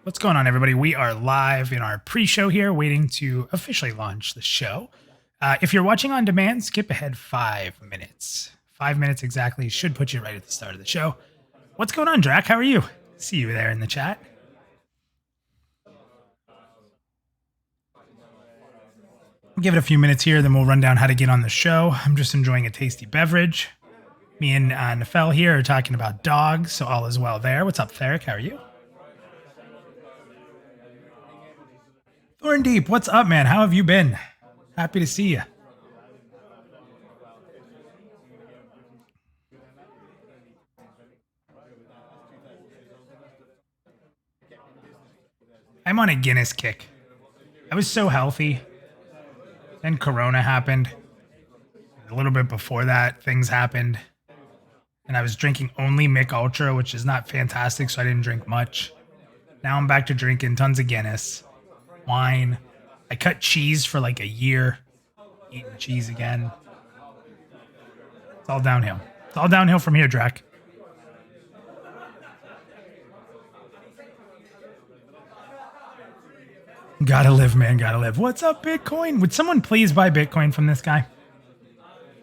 What's going on, everybody? We are live in our pre-show here, waiting to officially launch the show. If you're watching on demand, skip ahead 5 minutes. 5 minutes exactly should put you right at the start of the show. What's going on, Drac? How are you? See you there in the chat. Give it a few minutes here, then we'll run down how to get on the show. I'm just enjoying a tasty beverage. Me and Nefel here are talking about dogs, so all is well there. What's up, Theric? How are you? Thorn Deep, what's up, man? How have you been? Happy to see you. I'm on a Guinness kick. I was so healthy. Then Corona happened. A little bit before that, things happened. And I was drinking only Mick Ultra, which is not fantastic, so I didn't drink much. Now I'm back to drinking tons of Guinness. Wine. I cut cheese for like a year. Eating cheese again. It's all downhill. It's all downhill from here, Drac. Gotta live, man. Gotta live. What's up, Bitcoin? Would someone please buy Bitcoin from this guy?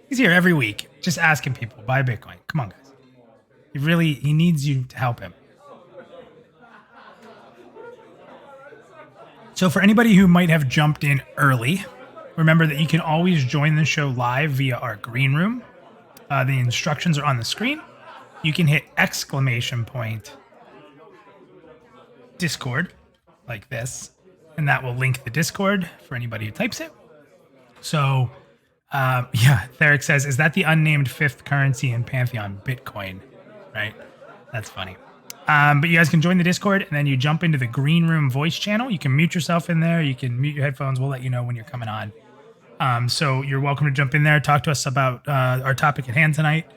He's here every week, just asking people, buy Bitcoin. Come on, guys. He needs you to help him. So for anybody who might have jumped in early, remember that you can always join the show live via our green room. The instructions are on the screen. You can hit !! Discord like this, and that will link the Discord for anybody who types it. So, yeah, Theric says, is that the unnamed fifth currency in Pantheon? Bitcoin, right? That's funny. But you guys can join the Discord, and then you jump into the green room voice channel. You can mute yourself in there. You can mute your headphones. We'll let you know when you're coming on. So you're welcome to jump in there, talk to us about our topic at hand tonight.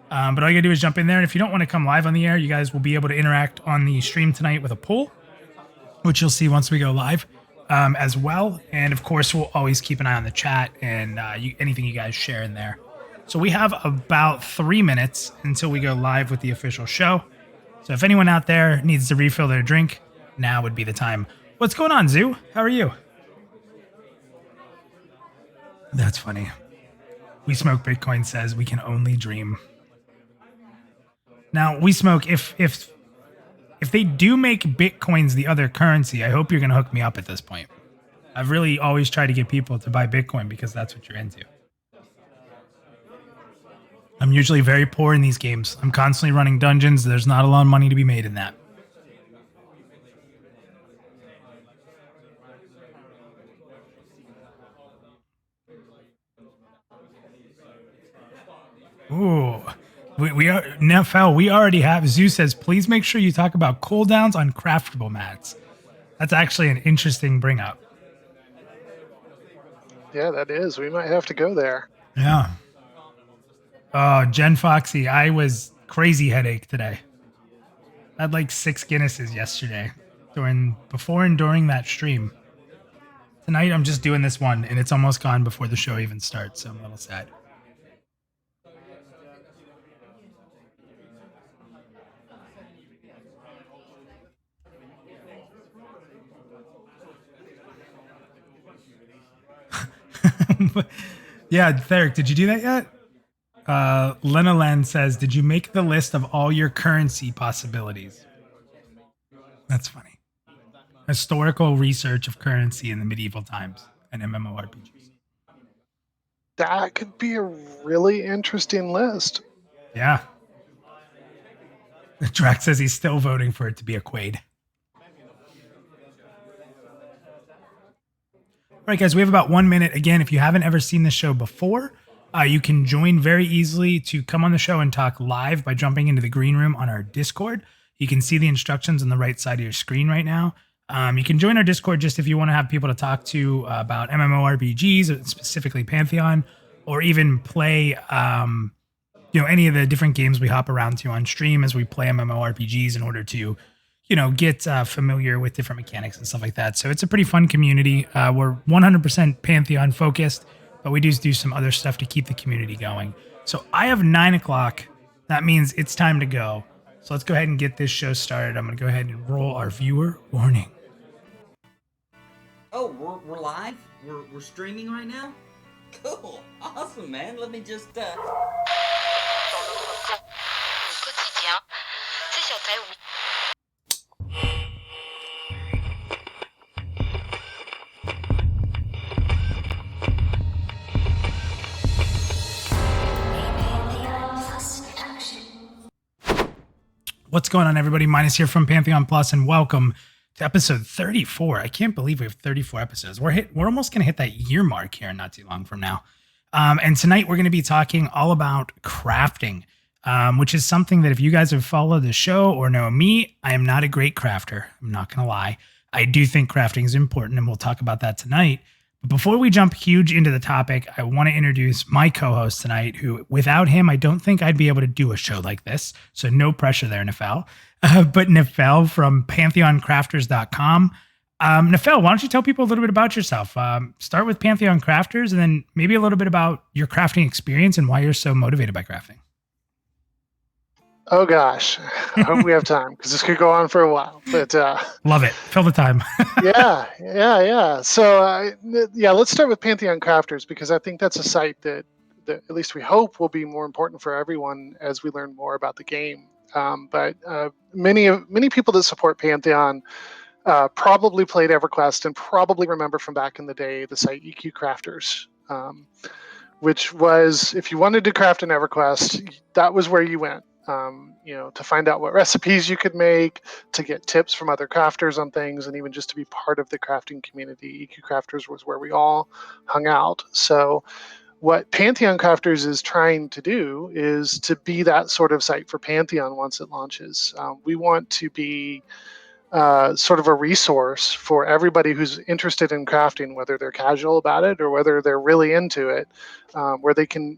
But all you gotta do is jump in there. And if you don't want to come live on the air, you guys will be able to interact on the stream tonight with a poll, which you'll see once we go live as well. And of course, we'll always keep an eye on the chat and anything you guys share in there. So we have about 3 minutes until we go live with the official show. So if anyone out there needs to refill their drink, now would be the time. What's going on, Zoo? How are you? That's funny. We Smoke Bitcoin says we can only dream. Now, We Smoke, if they do make Bitcoins the other currency, I hope you're going to hook me up at this point. I've really always tried to get people to buy Bitcoin because that's what you're into. I'm usually very poor in these games. I'm constantly running dungeons. There's not a lot of money to be made in that. Ooh. We are Nefel, we already have. Zeus says, please make sure you talk about cooldowns on craftable mats. That's actually an interesting bring up. Yeah, that is. We might have to go there. Yeah. Oh, Jen Foxy, I was crazy headache today. I had like 6 Guinnesses yesterday, before and during that stream. Tonight I'm just doing this one, and it's almost gone before the show even starts, so I'm a little sad. Yeah, Theric, did you do that yet? Lena Len says, did you make the list of all your currency possibilities? That's funny. Historical research of currency in the medieval times and MMORPGs. That could be a really interesting list. Yeah. Drax says he's still voting for it to be a Quaid. All right, guys, we have about 1 minute. Again, if you haven't ever seen this show before, you can join very easily to come on the show and talk live by jumping into the green room on our Discord. You can see the instructions on the right side of your screen right now. You can join our Discord just if you want to have people to talk to about MMORPGs, specifically Pantheon, or even play any of the different games we hop around to on stream as we play MMORPGs in order to get familiar with different mechanics and stuff like that. So it's a pretty fun community. We're 100% Pantheon focused, but we do some other stuff to keep the community going. So I have 9 o'clock. That means it's time to go. So let's go ahead and get this show started. I'm going to go ahead and roll our viewer warning. Oh, we're live? We're streaming right now? Cool. Awesome, man. Let me just What's going on, everybody? Minus here from Pantheon Plus, and welcome to episode 34. I can't believe we have 34 episodes. We're almost going to hit that year mark here not too long from now. And tonight we're going to be talking all about crafting, which is something that if you guys have followed the show or know me, I am not a great crafter. I'm not going to lie. I do think crafting is important, and we'll talk about that tonight. But before we jump huge into the topic, I want to introduce my co-host tonight, who without him, I don't think I'd be able to do a show like this. So no pressure there, Nefel. But Nefel from PantheonCrafters.com. Nefel, why don't you tell people a little bit about yourself? Start with Pantheon Crafters and then maybe a little bit about your crafting experience and why you're so motivated by crafting. Oh gosh, I hope we have time because this could go on for a while. But love it. Fill the time. yeah. So let's start with Pantheon Crafters because I think that's a site that at least we hope will be more important for everyone as we learn more about the game. But many people that support Pantheon probably played EverQuest and probably remember from back in the day the site EQ Crafters, which was if you wanted to craft an EverQuest, that was where you went. To find out what recipes you could make, to get tips from other crafters on things, and even just to be part of the crafting community. EQ Crafters was where we all hung out. So what Pantheon Crafters is trying to do is to be that sort of site for Pantheon once it launches. We want to be sort of a resource for everybody who's interested in crafting, whether they're casual about it or whether they're really into it, where they can,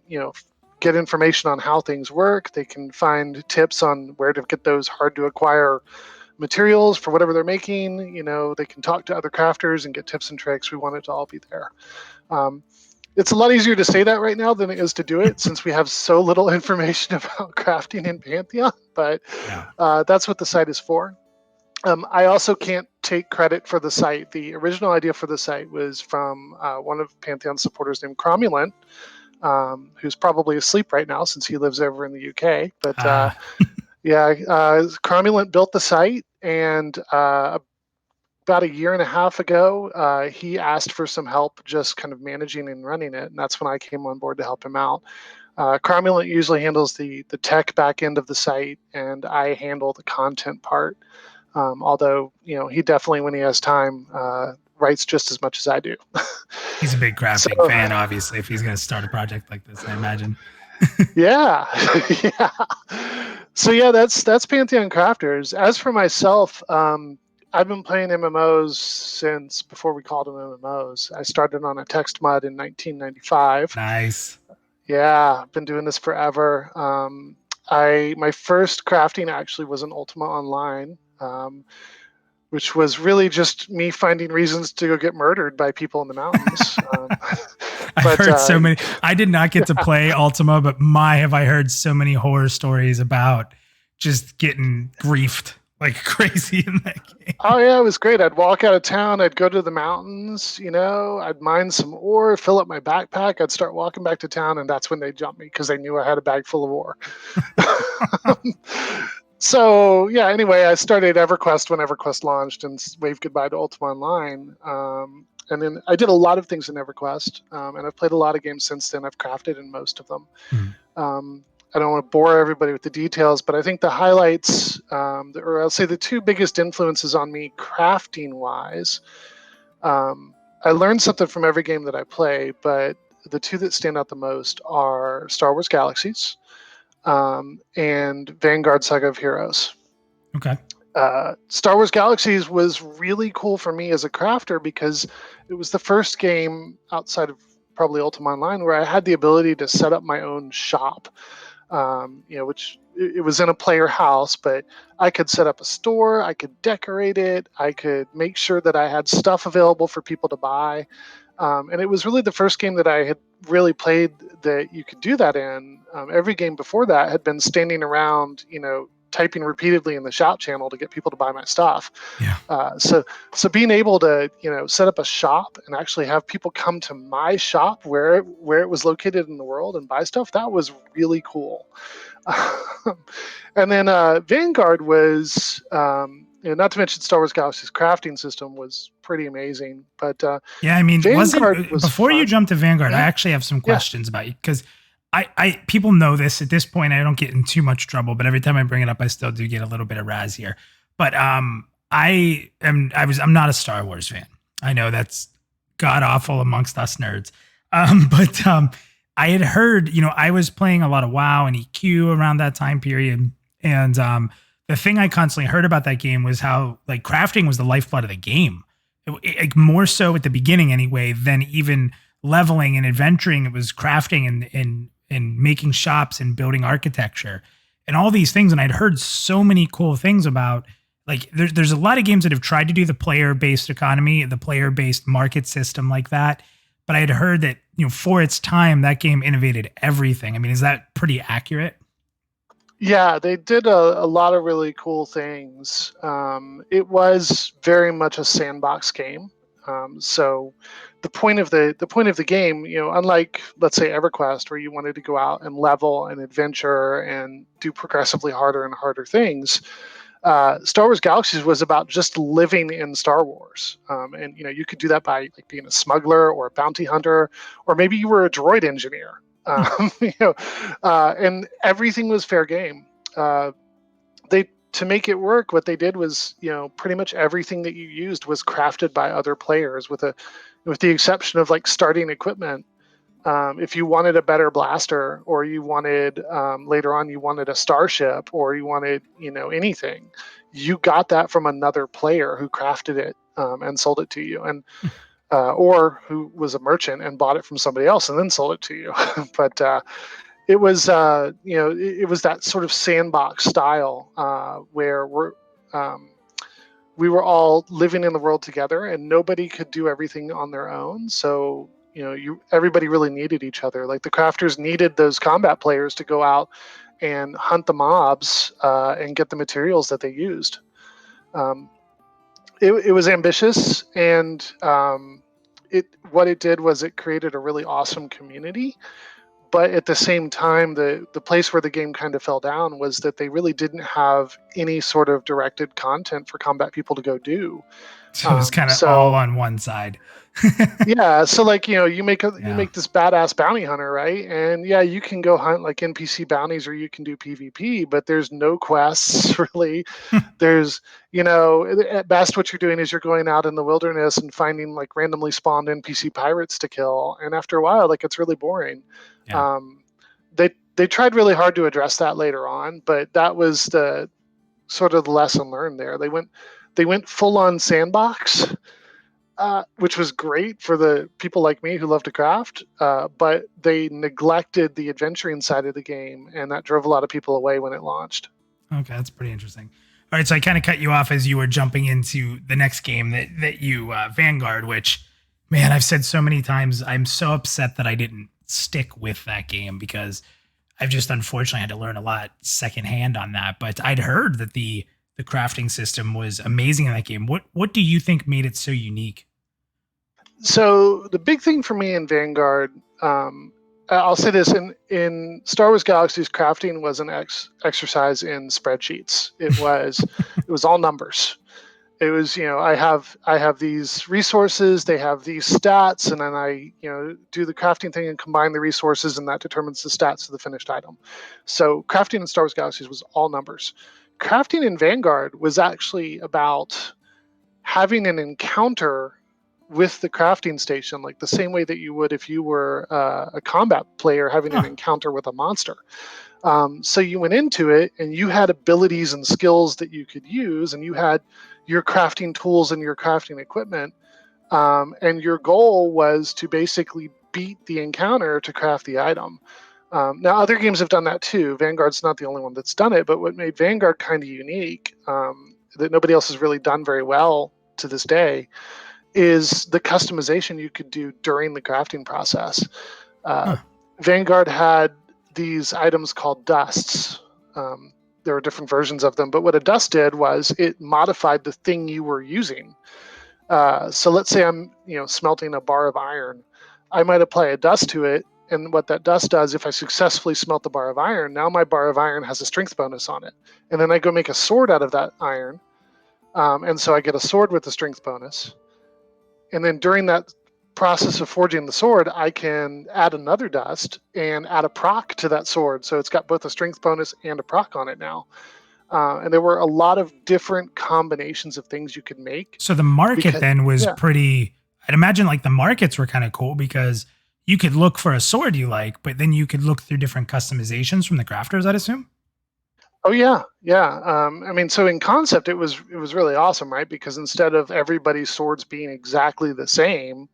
get information on how things work. They can find tips on where to get those hard to acquire materials for whatever they're making. They can talk to other crafters and get tips and tricks. We want it to all be there. It's a lot easier to say that right now than it is to do it since we have so little information about crafting in Pantheon, but that's what the site is for. I also can't take credit for the site. The original idea for the site was from one of Pantheon's supporters named Cromulent, who's probably asleep right now since he lives over in the UK. But Cromulent built the site, and about a year and a half ago, he asked for some help just kind of managing and running it, and that's when I came on board to help him out. Cromulent usually handles the tech back end of the site, and I handle the content part. Although, he definitely, when he has time, writes just as much as I do. He's a big crafting fan, obviously, if he's going to start a project like this, I imagine. Yeah. So that's Pantheon Crafters. As for myself, I've been playing MMOs since before we called them MMOs. I started on a text mod in 1995. Nice. Yeah, I've been doing this forever. My first crafting actually was in Ultima Online, which was really just me finding reasons to go get murdered by people in the mountains. I've heard so many. I did not get to play Ultima, but have I heard so many horror stories about just getting griefed like crazy in that game. Oh yeah, it was great. I'd walk out of town, I'd go to the mountains, I'd mine some ore, fill up my backpack, I'd start walking back to town, and that's when they'd jump me because they knew I had a bag full of ore. So yeah, anyway, I started EverQuest when EverQuest launched and waved goodbye to Ultima Online. And then I did a lot of things in EverQuest, and I've played a lot of games since then. I've crafted in most of them. I don't want to bore everybody with the details, but I think the highlights, or I'll say the two biggest influences on me crafting-wise, I learned something from every game that I play, but the two that stand out the most are Star Wars Galaxies and Vanguard Saga of Heroes. Okay. Star Wars Galaxies was really cool for me as a crafter because it was the first game outside of probably Ultima Online where I had the ability to set up my own shop, which it was in a player house, but I could set up a store, I could decorate it, I could make sure that I had stuff available for people to buy. And it was really the first game that I had really played that you could do that in. Every game before that had been standing around, typing repeatedly in the shop channel to get people to buy my stuff. Yeah. So being able to, set up a shop and actually have people come to my shop where it was located in the world and buy stuff, that was really cool. And then Vanguard was, not to mention Star Wars Galaxies crafting system was pretty amazing. But yeah, I mean, Vanguard was before fun. you jump to Vanguard, I Yeah. actually have some questions about you, because I people know this at this point. I don't get in too much trouble, but every time I bring it up, I still do get a little bit of razz here. But I'm not a Star Wars fan. I know that's god awful amongst us nerds. But I had heard, I was playing a lot of WoW and EQ around that time period, and the thing I constantly heard about that game was how like crafting was the lifeblood of the game. It more so at the beginning anyway than even leveling and adventuring. It was crafting and making shops and building architecture and all these things. And I'd heard so many cool things about, like, there's a lot of games that have tried to do the player-based economy, the player-based market system like that. But I had heard that, for its time, that game innovated everything. I mean, is that pretty accurate? Yeah, they did a lot of really cool things. It was very much a sandbox game. So the point of the game, unlike, let's say, EverQuest, where you wanted to go out and level and adventure and do progressively harder and harder things, Star Wars Galaxies was about just living in Star Wars. And you could do that by like being a smuggler or a bounty hunter, or maybe you were a droid engineer. And everything was fair game. To make it work, what they did was, pretty much everything that you used was crafted by other players, with the exception of like starting equipment. If you wanted a better blaster, or you wanted later on you wanted a starship, or you wanted anything, you got that from another player who crafted it and sold it to you, and or who was a merchant and bought it from somebody else and then sold it to you. But it was it was that sort of sandbox style where we were all living in the world together, and nobody could do everything on their own. So everybody really needed each other. Like the crafters needed those combat players to go out and hunt the mobs and get the materials that they used. It was ambitious, and what it did was it created a really awesome community. But at the same time, the place where the game kind of fell down was that they really didn't have any sort of directed content for combat people to go do. So it was kind of all on one side. Yeah, so like you make this badass bounty hunter, right? And yeah, you can go hunt like NPC bounties, or you can do PvP, but there's no quests really. There's at best what you're doing is you're going out in the wilderness and finding like randomly spawned NPC pirates to kill, and after a while, like, it's really boring. Yeah. They tried really hard to address that later on, but that was the sort of the lesson learned there. They went full on sandbox. Which was great for the people like me who love to craft, but they neglected the adventuring side of the game, and that drove a lot of people away when it launched. Okay, that's pretty interesting. All right, so I kind of cut you off as you were jumping into the next game that you Vanguard, which, man, I've said so many times, I'm so upset that I didn't stick with that game, because I've just unfortunately had to learn a lot secondhand on that. But I'd heard that the crafting system was amazing in that game. What do you think made it so unique? So the big thing for me in Vanguard, I'll say this, in Star Wars Galaxies, crafting was an exercise in spreadsheets. It was all numbers. It was, I have these resources, they have these stats, and then I, do the crafting thing and combine the resources, and that determines the stats of the finished item. So crafting in Star Wars Galaxies was all numbers. Crafting in Vanguard was actually about having an encounter with the crafting station, like the same way that you would if you were a combat player having an encounter with a monster. So you went into it and you had abilities and skills that you could use, and you had your crafting tools and your crafting equipment. And your goal was to basically beat the encounter to craft the item. Now, other games have done that too. Vanguard's not the only one that's done it, but what made Vanguard kind of unique, that nobody else has really done very well to this day, is the customization you could do during the crafting process. Vanguard had these items called dusts. there were different versions of them. But what a dust did was it modified the thing you were using. So let's say I'm smelting a bar of iron. I might apply a dust to it, and what that dust does, if I successfully smelt the bar of iron, now my bar of iron has a strength bonus on it. And then I go make a sword out of that iron, and so I get a sword with a strength bonus. And then during that process of forging the sword, I can add another dust and add a proc to that sword. So it's got both a strength bonus and a proc on it now. And there were a lot of different combinations of things you could make. So the market then was pretty, I'd imagine like the markets were kind of cool because you could look for a sword you like, but then you could look through different customizations from the crafters, I'd assume. Oh yeah. I mean, so in concept, it was really awesome, right? Because instead of everybody's swords being exactly the same,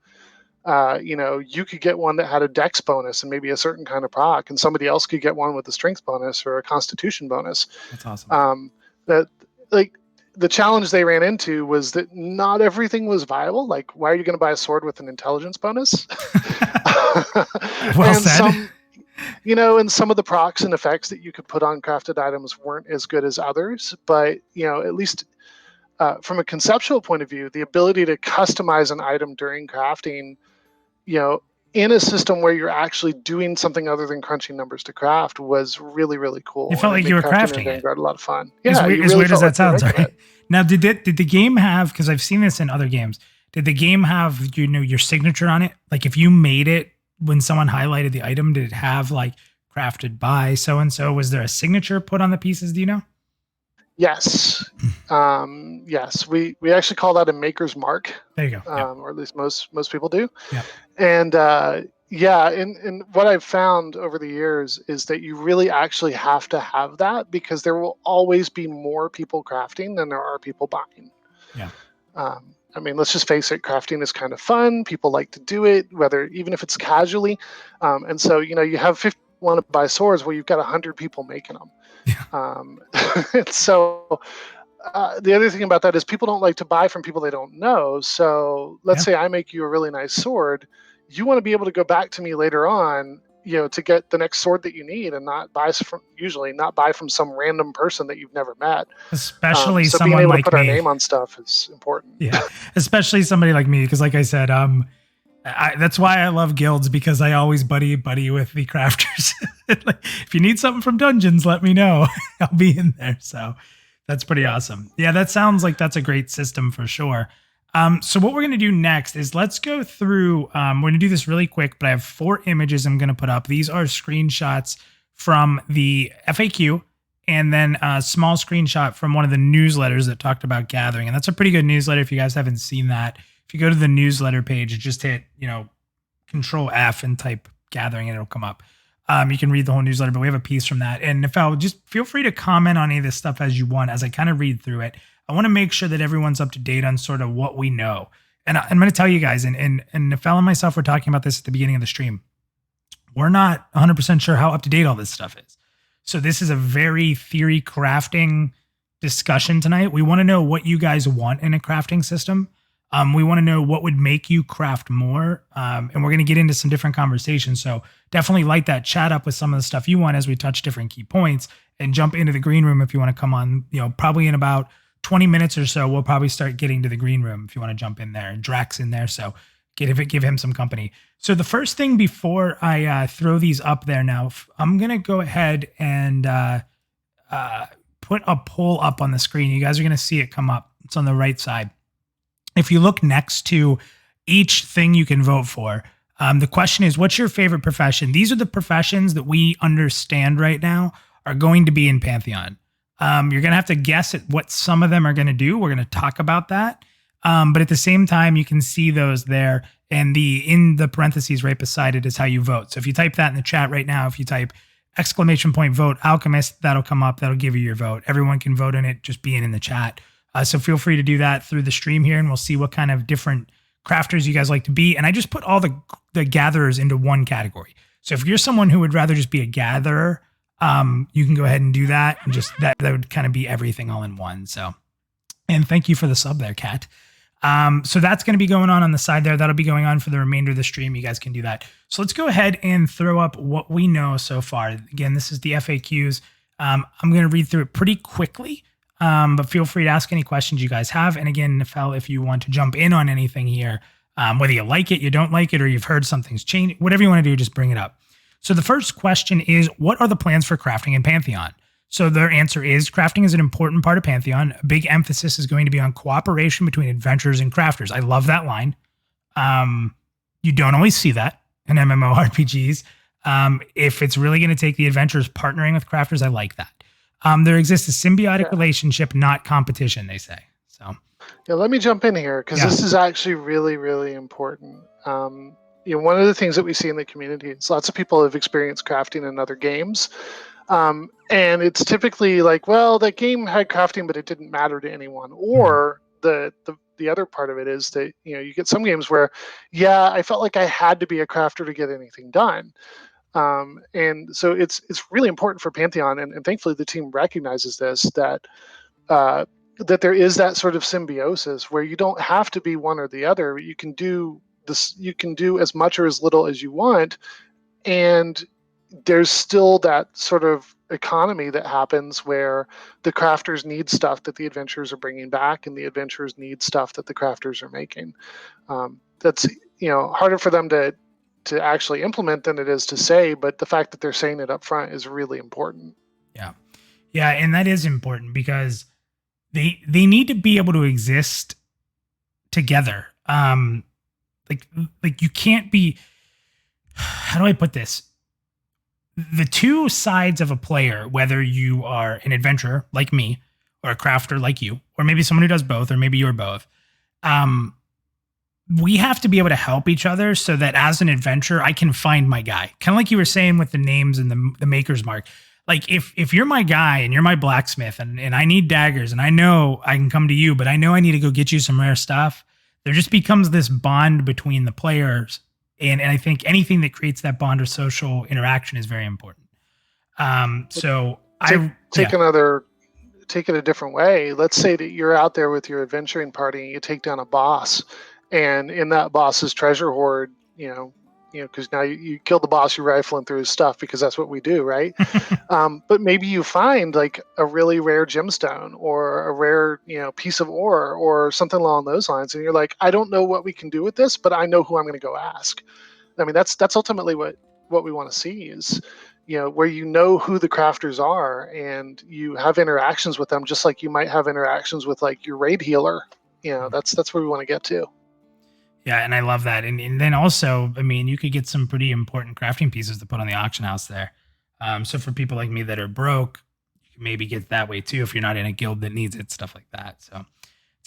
you could get one that had a dex bonus and maybe a certain kind of proc, and somebody else could get one with a strength bonus or a constitution bonus. That's awesome. That like the challenge they ran into was that not everything was viable. Like, why are you going to buy a sword with an intelligence bonus? Well said. And some of the procs and effects that you could put on crafted items weren't as good as others, but at least from a conceptual point of view, the ability to customize an item during crafting, in a system where you're actually doing something other than crunching numbers to craft was really, really cool. It felt like you were crafting it. A lot of fun. Yeah, as weird as that sounds, right? It. Now, did the game have, because I've seen this in other games, did the game have, your signature on it? Like if you made it, when someone highlighted the item, did it have like crafted by so-and-so? Was there a signature put on the pieces? Do you know? Yes. Yes. We actually call that a maker's mark. There you go. Or at least most people do. Yeah. And and what I've found over the years is that you really actually have to have that because there will always be more people crafting than there are people buying. Yeah. I mean, let's just face it, crafting is kind of fun. People like to do it, even if it's casually. And so, you have 50 want to buy swords, well, you've got 100 people making them. Yeah. So the other thing about that is people don't like to buy from people they don't know. So let's say I make you a really nice sword. You want to be able to go back to me later on, to get the next sword that you need and not buy from some random person that you've never met. Especially so someone being able like to put me. our name on stuff is important. Yeah, especially somebody like me, because like I said, that's why I love guilds, because I always buddy with the crafters. Like, if you need something from dungeons, let me know. I'll be in there. So that's pretty awesome. Yeah, that sounds like that's a great system for sure. So what we're going to do next is let's go through, we're going to do this really quick, but I have 4 images I'm going to put up. These are screenshots from the FAQ and then a small screenshot from one of the newsletters that talked about gathering. And that's a pretty good newsletter. If you guys haven't seen that, if you go to the newsletter page, just hit, Control F and type gathering and it'll come up. You can read the whole newsletter, but we have a piece from that. And if I'll just feel free to comment on any of this stuff as you want, as I kind of read through it. I want to make sure that everyone's up to date on sort of what we know. And I'm going to tell you guys, and Nefel and myself were talking about this at the beginning of the stream. We're not 100% sure how up to date all this stuff is. So this is a very theory crafting discussion tonight. We want to know what you guys want in a crafting system. We want to know what would make you craft more. And we're going to get into some different conversations. So definitely light that chat up with some of the stuff you want as we touch different key points, and jump into the green room if you want to come on, probably in about 20 minutes or so, we'll probably start getting to the green room if you want to jump in there, and Drax in there. So give him some company. So the first thing before I throw these up there now, I'm going to go ahead and put a poll up on the screen. You guys are going to see it come up. It's on the right side. If you look next to each thing you can vote for, the question is, what's your favorite profession? These are the professions that we understand right now are going to be in Pantheon. You're going to have to guess at what some of them are going to do. We're going to talk about that. But at the same time, you can see those there, and in the parentheses right beside it is how you vote. So if you type that in the chat right now, if you type !vote Alchemist, that'll come up. That'll give you your vote. Everyone can vote in it, just being in the chat. So feel free to do that through the stream here, and we'll see what kind of different crafters you guys like to be. And I just put all the gatherers into one category. So if you're someone who would rather just be a gatherer, you can go ahead and do that. And just that would kind of be everything all in one. So, and thank you for the sub there, Kat. So that's going to be going on the side there. That'll be going on for the remainder of the stream. You guys can do that. So let's go ahead and throw up what we know so far. Again, this is the FAQs. I'm going to read through it pretty quickly, but feel free to ask any questions you guys have. And again, Nefel, if you want to jump in on anything here, whether you like it, you don't like it, or you've heard something's changed, whatever you want to do, just bring it up. So the first question is, what are the plans for crafting in Pantheon? So their answer is, crafting is an important part of Pantheon. A big emphasis is going to be on cooperation between adventurers and crafters. I love that line. You don't always see that in MMORPGs. If it's really going to take the adventurers partnering with crafters, I like that. There exists a symbiotic relationship, not competition, they say. So, yeah, let me jump in here because this is actually really, really important. One of the things that we see in the community is lots of people have experienced crafting in other games. And it's typically like, well, that game had crafting, but it didn't matter to anyone. Or the other part of it is that, you get some games where, I felt like I had to be a crafter to get anything done. And so it's really important for Pantheon, and thankfully the team recognizes this, that there is that sort of symbiosis where you don't have to be one or the other. You can do this, you can do as much or as little as you want, and there's still that sort of economy that happens where the crafters need stuff that the adventurers are bringing back, and the adventurers need stuff that the crafters are making. That's harder for them to actually implement than it is to say, but the fact that they're saying it up front is really important. Yeah, and that is important because they need to be able to exist together. Like you can't be, how do I put this? The two sides of a player, whether you are an adventurer like me, or a crafter like you, or maybe someone who does both, or maybe you're both, we have to be able to help each other so that as an adventurer, I can find my guy. Kind of like you were saying with the names and the maker's mark. Like if you're my guy and you're my blacksmith and I need daggers and I know I can come to you, but I know I need to go get you some rare stuff, there just becomes this bond between the players. And I think anything that creates that bond or social interaction is very important. Take it a different way. Let's say that you're out there with your adventuring party and you take down a boss, and in that boss's treasure hoard, because now you killed the boss, you're rifling through his stuff because that's what we do, right? But maybe you find like a really rare gemstone or a rare, piece of ore or something along those lines, and you're like, I don't know what we can do with this, but I know who I'm going to go ask. I mean, that's ultimately what we want to see is, where who the crafters are and you have interactions with them, just like you might have interactions with like your raid healer. That's where we want to get to. Yeah, and I love that. And then also, I mean, you could get some pretty important crafting pieces to put on the auction house there. So for people like me that are broke, you can maybe get that way too if you're not in a guild that needs it, stuff like that. So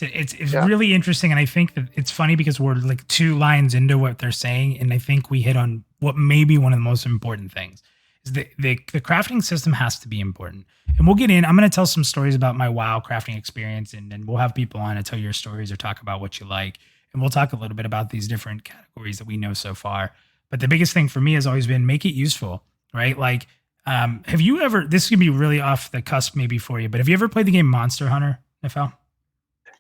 it's really interesting. And I think that it's funny because we're like 2 lines into what they're saying. And I think we hit on what may be one of the most important things is the crafting system has to be important. And we'll get in. I'm going to tell some stories about my WoW crafting experience, and then we'll have people on to tell your stories or talk about what you like. And we'll talk a little bit about these different categories that we know so far. But the biggest thing for me has always been make it useful, right? Like, have you ever, this could be really off the cusp maybe for you, but have you ever played the game Monster Hunter, Nefel?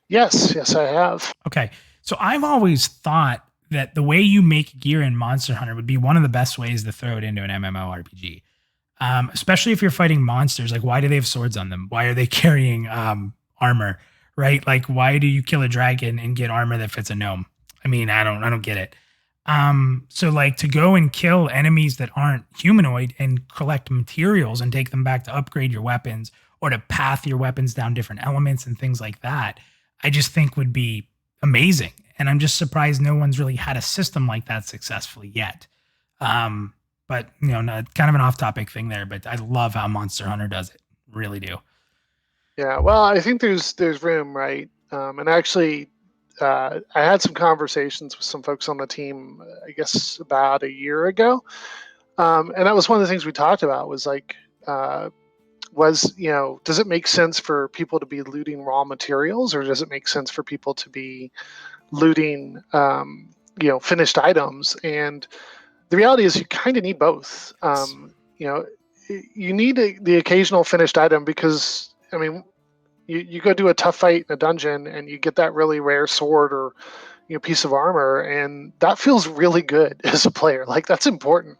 Yes, I have. Okay. So I've always thought that the way you make gear in Monster Hunter would be one of the best ways to throw it into an MMORPG. Especially if you're fighting monsters. Like, why do they have swords on them? Why are they carrying armor? Right? Like, why do you kill a dragon and get armor that fits a gnome? I mean, I don't get it. So like to go and kill enemies that aren't humanoid and collect materials and take them back to upgrade your weapons or to path your weapons down different elements and things like that, I just think would be amazing. And I'm just surprised no one's really had a system like that successfully yet. But kind of an off-topic thing there, but I love how Monster Hunter does it. Really do. Yeah, well, I think there's room, right? And actually, I had some conversations with some folks on the team, I guess about a year ago, and that was one of the things we talked about was like, does it make sense for people to be looting raw materials, or does it make sense for people to be looting, finished items? And the reality is, you kind of need both. You need the occasional finished item because, I mean, you go do a tough fight in a dungeon and you get that really rare sword or, piece of armor, and that feels really good as a player. Like, that's important.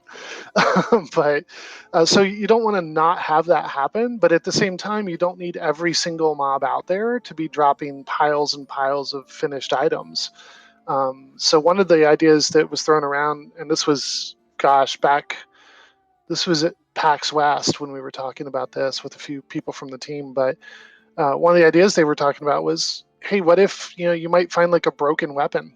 But so you don't want to not have that happen, but at the same time, you don't need every single mob out there to be dropping piles and piles of finished items. So one of the ideas that was thrown around, and this was, this was at PAX West when we were talking about this with a few people from the team, but one of the ideas they were talking about was, hey, what if you might find like a broken weapon,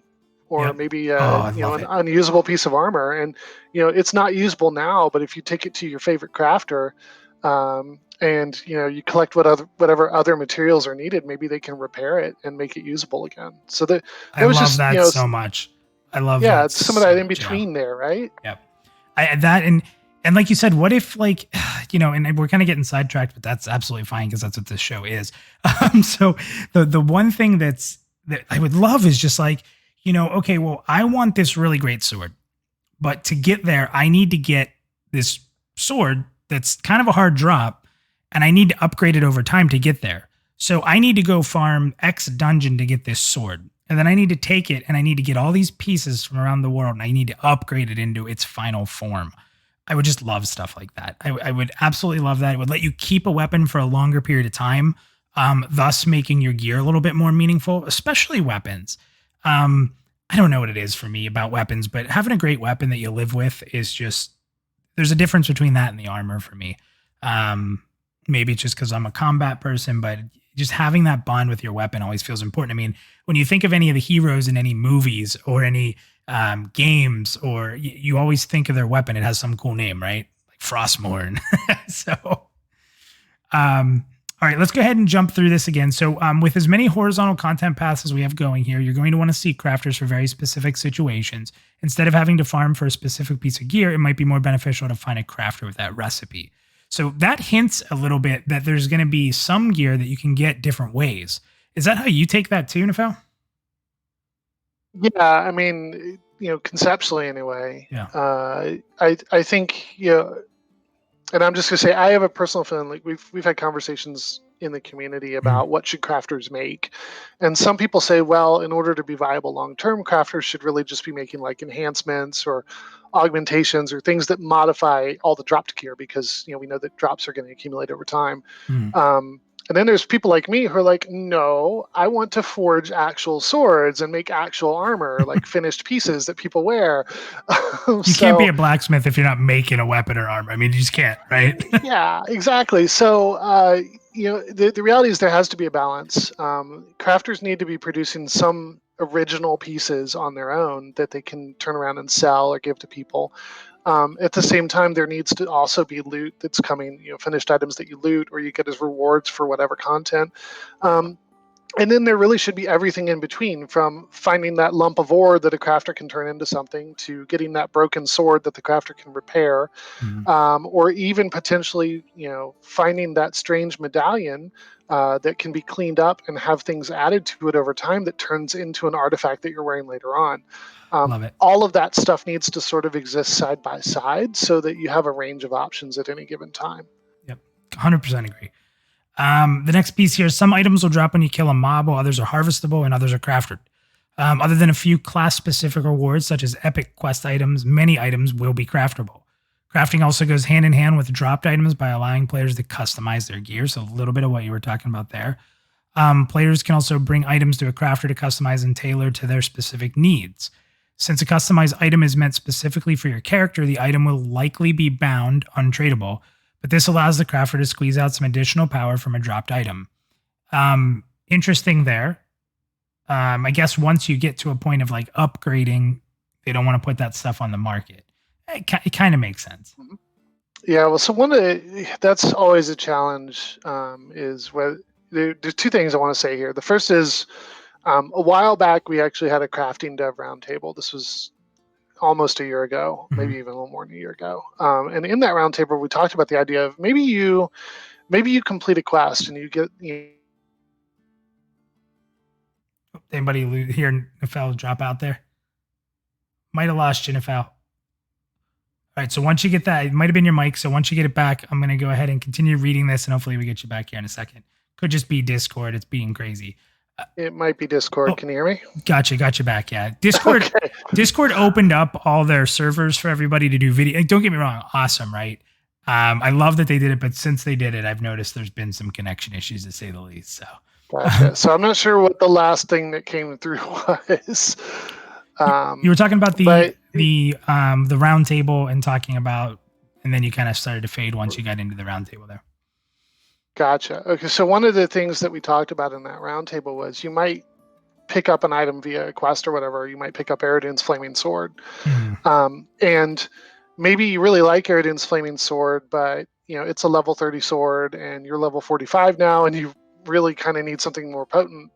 or maybe an unusable piece of armor, and it's not usable now, but if you take it to your favorite crafter, and you collect whatever other materials are needed, maybe they can repair it and make it usable again. So I love that so much. I love that. It's some of that in between there, right? Yep. And like you said, what if and we're kind of getting sidetracked, but that's absolutely fine because that's what this show is. So the one thing that I would love is just like, okay, well, I want this really great sword, but to get there, I need to get this sword that's kind of a hard drop, and I need to upgrade it over time to get there. So I need to go farm X dungeon to get this sword. And then I need to take it and I need to get all these pieces from around the world and I need to upgrade it into its final form. I would just love stuff like that. I would absolutely love that. It would let you keep a weapon for a longer period of time, thus making your gear a little bit more meaningful, especially weapons. I don't know what it is for me about weapons, but having a great weapon that you live with is just, there's a difference between that and the armor for me. Maybe it's just because I'm a combat person, but just having that bond with your weapon always feels important. I mean, when you think of any of the heroes in any movies or any games, or you always think of their weapon, it has some cool name, right? Like Frostmourne. So, all right, let's go ahead and jump through this again. So with as many horizontal content paths as we have going here, you're going to want to seek crafters for very specific situations. Instead of having to farm for a specific piece of gear, it might be more beneficial to find a crafter with that recipe. So that hints a little bit that there's going to be some gear that you can get different ways. Is that how you take that too, Nafel? Yeah, I mean, conceptually anyway. Yeah. I think, and I'm just gonna say, I have a personal feeling like we've had conversations in the community about what should crafters make, and some people say, well, in order to be viable long term, crafters should really just be making like enhancements or augmentations or things that modify all the dropped gear, because we know that drops are going to accumulate over time. And then there's people like me who are like, no, I want to forge actual swords and make actual armor, like finished pieces that people wear. You can't be a blacksmith if you're not making a weapon or armor. I mean, you just can't, right? Yeah, exactly. So, the reality is there has to be a balance. Crafters need to be producing some original pieces on their own that they can turn around and sell or give to people. At the same time, there needs to also be loot that's coming, finished items that you loot or you get as rewards for whatever content. And then there really should be everything in between, from finding that lump of ore that a crafter can turn into something, to getting that broken sword that the crafter can repair, or even potentially, finding that strange medallion that can be cleaned up and have things added to it over time that turns into an artifact that you're wearing later on. Love it. All of that stuff needs to sort of exist side by side so that you have a range of options at any given time. Yep, 100% agree. The next piece here, some items will drop when you kill a mob, while others are harvestable and others are crafted. Other than a few class-specific rewards, such as epic quest items, many items will be craftable. Crafting also goes hand in hand with dropped items by allowing players to customize their gear, so a little bit of what you were talking about there. Players can also bring items to a crafter to customize and tailor to their specific needs. Since a customized item is meant specifically for your character, the item will likely be bound untradeable, but this allows the crafter to squeeze out some additional power from a dropped item. Interesting there. I guess once you get to a point of like upgrading, they don't want to put that stuff on the market. It kind of makes sense. Yeah, well, so that's always a challenge, is there's two things I want to say here. The first is, a while back, we actually had a crafting Dev Roundtable. This was almost a year ago, maybe even a little more than a year ago. And in that roundtable, we talked about the idea of maybe you complete a quest and you get. Anybody hear Nafel drop out there? Might have lost you, Nafel. All right, so once you get that, it might have been your mic. So once you get it back, I'm going to go ahead and continue reading this, and hopefully we get you back here in a second. Could just be Discord. It's being crazy. It might be Discord. Oh. Can you hear me? Gotcha back. Yeah. Discord Okay. Discord opened up all their servers for everybody to do video. Don't get me wrong, awesome, right? I love that they did it, but since they did it, I've noticed there's been some connection issues to say the least. So Gotcha. So I'm not sure what the last thing that came through was. You were talking about but- the round table and talking about, and then you kind of started to fade once you got into the round table there. Gotcha. Okay, so one of the things that we talked about in that roundtable was you might pick up an item via a quest or whatever. You might pick up Eridan's Flaming Sword. And maybe you really like Eridan's Flaming Sword, but it's a level 30 sword and you're level 45 now and you really kind of need something more potent.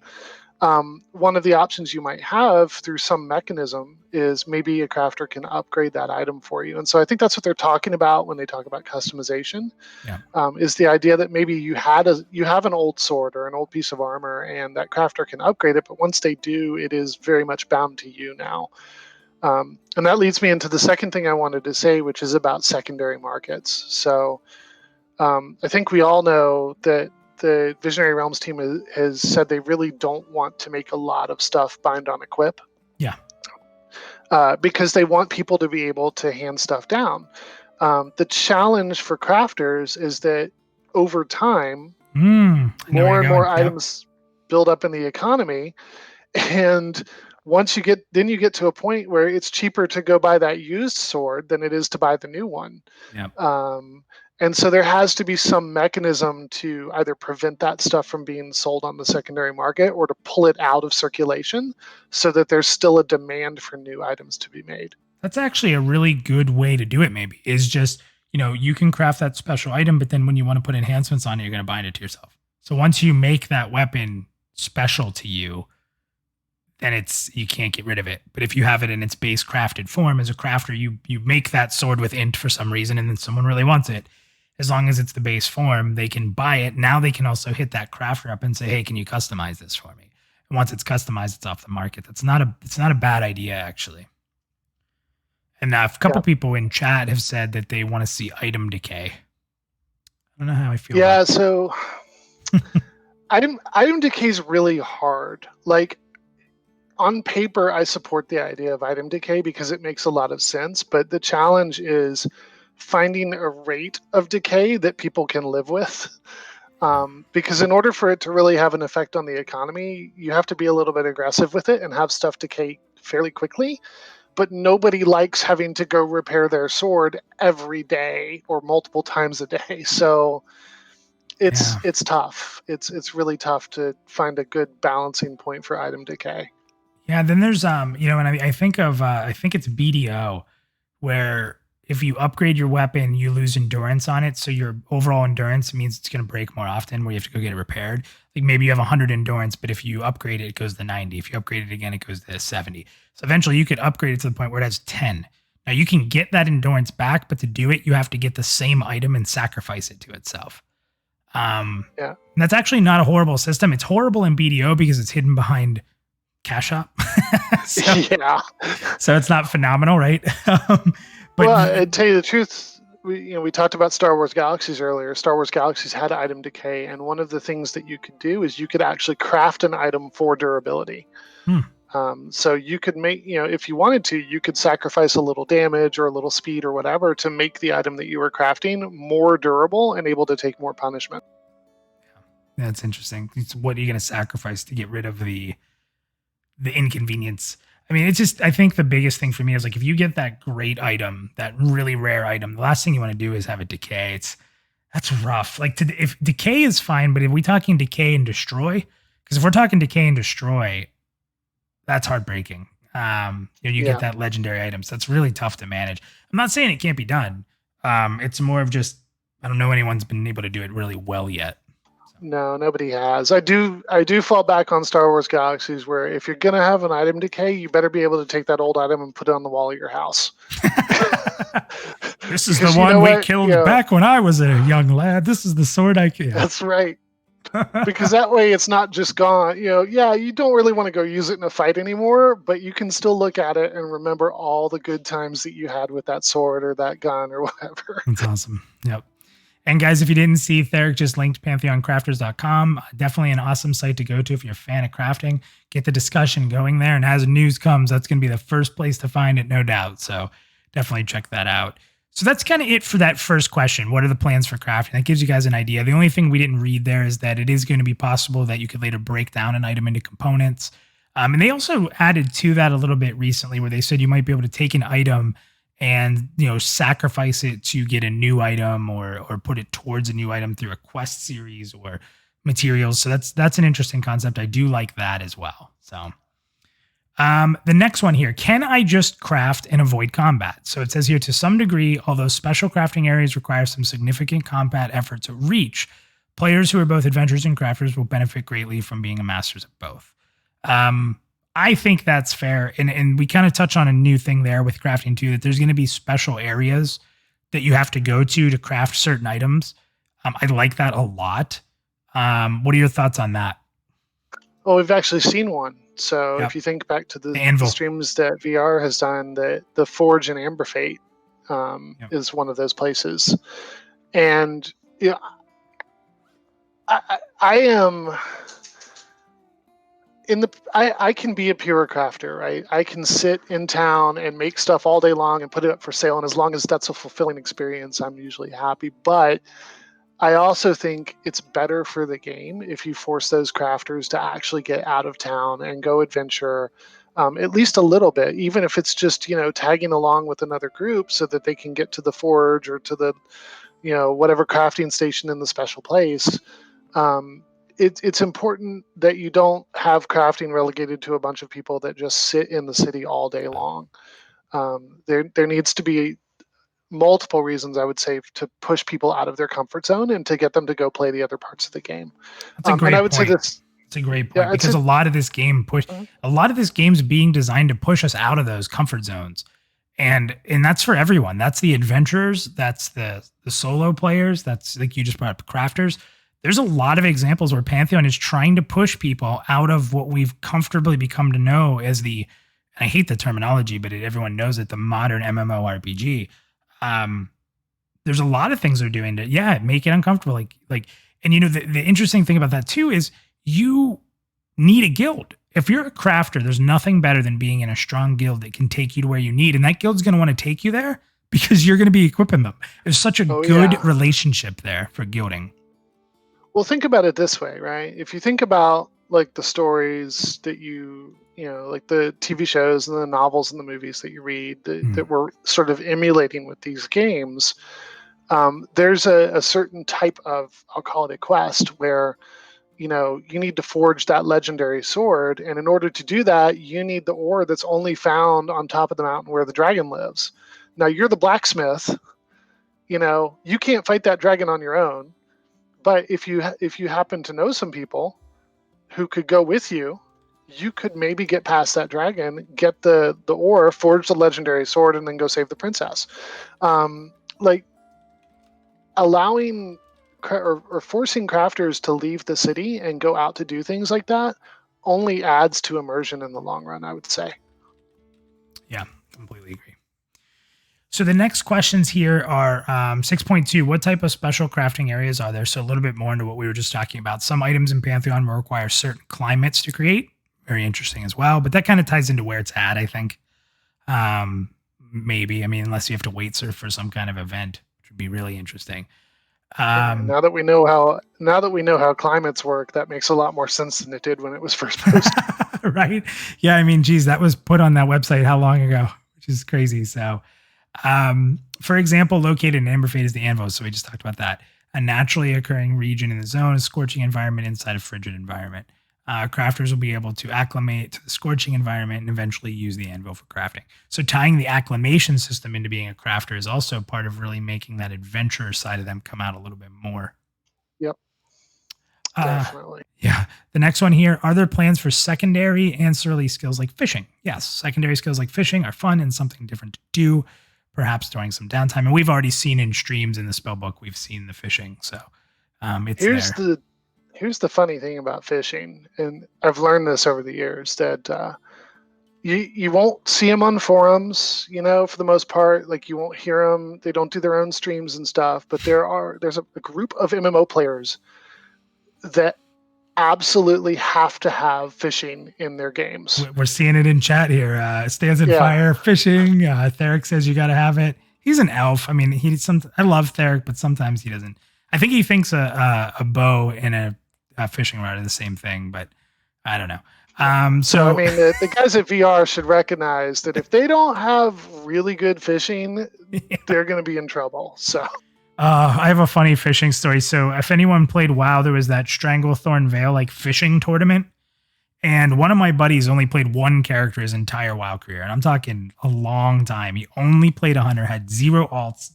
One of the options you might have through some mechanism is maybe a crafter can upgrade that item for you. And so I think that's what they're talking about when they talk about customization. Yeah. Is the idea that maybe you have an old sword or an old piece of armor and that crafter can upgrade it, but once they do, it is very much bound to you now. And that leads me into the second thing I wanted to say, which is about secondary markets. So I think we all know that the Visionary Realms team has said they really don't want to make a lot of stuff bind on equip. Yeah. Because they want people to be able to hand stuff down. The challenge for crafters is that over time, more and more items build up in the economy. And once you get to a point where it's cheaper to go buy that used sword than it is to buy the new one. Yep. And so there has to be some mechanism to either prevent that stuff from being sold on the secondary market or to pull it out of circulation so that there's still a demand for new items to be made. That's actually a really good way to do it, maybe, is just, you can craft that special item, but then when you want to put enhancements on it, you're going to bind it to yourself. So once you make that weapon special to you, then you can't get rid of it. But if you have it in its base crafted form as a crafter, you make that sword with int for some reason, and then someone really wants it. As long as it's the base form, they can buy it. Now they can also hit that crafter up and say, hey, can you customize this for me? And once it's customized, it's off the market. It's not a bad idea, actually. And a couple people in chat have said that they want to see item decay. I don't know how I feel. Yeah, so item decay is really hard. Like, on paper, I support the idea of item decay because it makes a lot of sense. But the challenge is finding a rate of decay that people can live with. Because in order for it to really have an effect on the economy, you have to be a little bit aggressive with it and have stuff decay fairly quickly. But nobody likes having to go repair their sword every day or multiple times a day. So it's tough. It's really tough to find a good balancing point for item decay. Yeah, then there's and I think it's BDO, where if you upgrade your weapon, you lose endurance on it. So your overall endurance means it's going to break more often, where you have to go get it repaired. Like maybe you have 100 endurance, but if you upgrade it, it goes to 90. If you upgrade it again, it goes to 70. So eventually you could upgrade it to the point where it has 10. Now you can get that endurance back, but to do it, you have to get the same item and sacrifice it to itself. And that's actually not a horrible system. It's horrible in BDO because it's hidden behind Cash Shop. So it's not phenomenal, right? But I tell you the truth, we talked about Star Wars Galaxies earlier. Star Wars Galaxies had item decay, and one of the things that you could do is you could actually craft an item for durability. So you could make, if you wanted to, you could sacrifice a little damage or a little speed or whatever to make the item that you were crafting more durable and able to take more punishment. Yeah, that's interesting. What are you going to sacrifice to get rid of the inconvenience? I mean, I think the biggest thing for me is like, if you get that great item, that really rare item, the last thing you want to do is have it decay. That's rough. Like if decay is fine, but if we're talking decay and destroy, because if we're talking decay and destroy, that's heartbreaking. You get that legendary items. That's really tough to manage. I'm not saying it can't be done. It's more of just, I don't know anyone's been able to do it really well yet. No, nobody has. I do fall back on Star Wars Galaxies, where if you're gonna have an item decay, you better be able to take that old item and put it on the wall of your house. This is the one we killed back when I was a young lad. This is the sword I killed. That's right. Because that way it's not just gone. You don't really want to go use it in a fight anymore, but you can still look at it and remember all the good times that you had with that sword or that gun or whatever. That's awesome. Yep. And guys, if you didn't see, Theric just linked pantheoncrafters.com. Definitely an awesome site to go to if you're a fan of crafting. Get the discussion going there. And as news comes, that's going to be the first place to find it, no doubt. So definitely check that out. So that's kind of it for that first question. What are the plans for crafting? That gives you guys an idea. The only thing we didn't read there is that it is going to be possible that you could later break down an item into components. And they also added to that a little bit recently where they said you might be able to take an item and sacrifice it to get a new item or put it towards a new item through a quest series or materials. So that's an interesting concept. I do like that as well. So the next one here, can I just craft and avoid combat? So it says here, to some degree, although special crafting areas require some significant combat effort to reach, players who are both adventurers and crafters will benefit greatly from being a masters of both. I think that's fair. And we kind of touch on a new thing there with crafting too, that there's going to be special areas that you have to go to craft certain items. I like that a lot. What are your thoughts on that? Well, we've actually seen one. So Yep. if you think back to the Anvil. streams that VR has done, the Forge in Amber Fate Yep. is one of those places. And I am I can be a pure crafter, right? I can sit in town and make stuff all day long and put it up for sale, and as long as that's a fulfilling experience, I'm usually happy. But I also think it's better for the game if you force those crafters to actually get out of town and go adventure, at least a little bit, even if it's just tagging along with another group so that they can get to the forge or to the whatever crafting station in the special place. It's important that you don't have crafting relegated to a bunch of people that just sit in the city all day long. There needs to be multiple reasons, I would say, to push people out of their comfort zone and to get them to go play the other parts of the game. That's a great and I would point. say this. It's a great point because a a lot of this game's being designed to push us out of those comfort zones. And that's for everyone. That's the adventurers. That's the solo players. That's like you just brought up crafters. There's a lot of examples where Pantheon is trying to push people out of what we've comfortably become to know as I hate the terminology, but everyone knows it, the modern MMORPG. There's a lot of things they're doing to, make it uncomfortable. And the interesting thing about that too is you need a guild. If you're a crafter, there's nothing better than being in a strong guild that can take you to where you need. And that guild's going to want to take you there because you're going to be equipping them. There's such a good relationship there for guilding. Well, think about it this way, right? If you think about like the stories that like the TV shows and the novels and the movies that you read that we're sort of emulating with these games, there's a certain type of, I'll call it a quest, where you need to forge that legendary sword, and in order to do that, you need the ore that's only found on top of the mountain where the dragon lives. Now, you're the blacksmith. You can't fight that dragon on your own. But if you happen to know some people who could go with you, you could maybe get past that dragon, get the ore, forge the legendary sword, and then go save the princess. Allowing or forcing crafters to leave the city and go out to do things like that only adds to immersion in the long run, I would say. Yeah, completely agree. So the next questions here are 6.2. What type of special crafting areas are there? So a little bit more into what we were just talking about. Some items in Pantheon will require certain climates to create. Very interesting as well. But that kind of ties into where it's at, I think. Maybe. Unless you have to wait surf for some kind of event, which would be really interesting. Now that we know how climates work, that makes a lot more sense than it did when it was first posted. Right? Yeah, geez, that was put on that website how long ago? Which is crazy. So for example, located in Amber Fate is the Anvil. So we just talked about that. A naturally occurring region in the zone, a scorching environment inside a frigid environment. Crafters will be able to acclimate to the scorching environment and eventually use the anvil for crafting. So tying the acclimation system into being a crafter is also part of really making that adventurer side of them come out a little bit more. Yep. Definitely. Yeah. The next one here, are there plans for secondary ancillary skills like fishing? Yes. Secondary skills like fishing are fun and something different to do, perhaps during some downtime. And we've already seen in streams in the spellbook, we've seen the fishing. So it's Here's the funny thing about fishing, and I've learned this over the years, that You won't see them on forums, for the most part. Like, you won't hear them. They don't do their own streams and stuff. But there's a group of MMO players that absolutely have to have fishing in their games. We're seeing it in chat here. Stands in fire, fishing. Theric says you got to have it. He's an elf. I mean, I love Theric, but sometimes he doesn't. I think he thinks a bow and a fishing rod are the same thing, but I don't know. So I mean, the guys at VR should recognize that if they don't have really good fishing, they're going to be in trouble. So. I have a funny fishing story. So if anyone played WoW, there was that Stranglethorn Vale fishing tournament. And one of my buddies only played one character his entire WoW career. And I'm talking a long time. He only played a hunter, had 0 alts,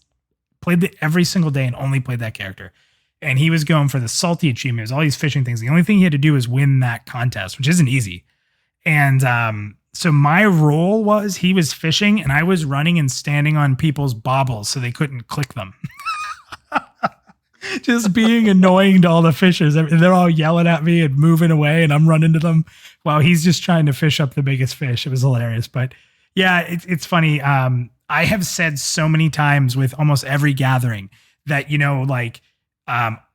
played it every single day and only played that character. And he was going for the salty achievement. It was all these fishing things. The only thing he had to do was win that contest, which isn't easy. And so my role was he was fishing and I was running and standing on people's baubles so they couldn't click them. Just being annoying to all the fishers. They're all yelling at me and moving away, and I'm running to them while he's just trying to fish up the biggest fish. It was hilarious. But yeah, it's funny. I have said so many times with almost every gathering that,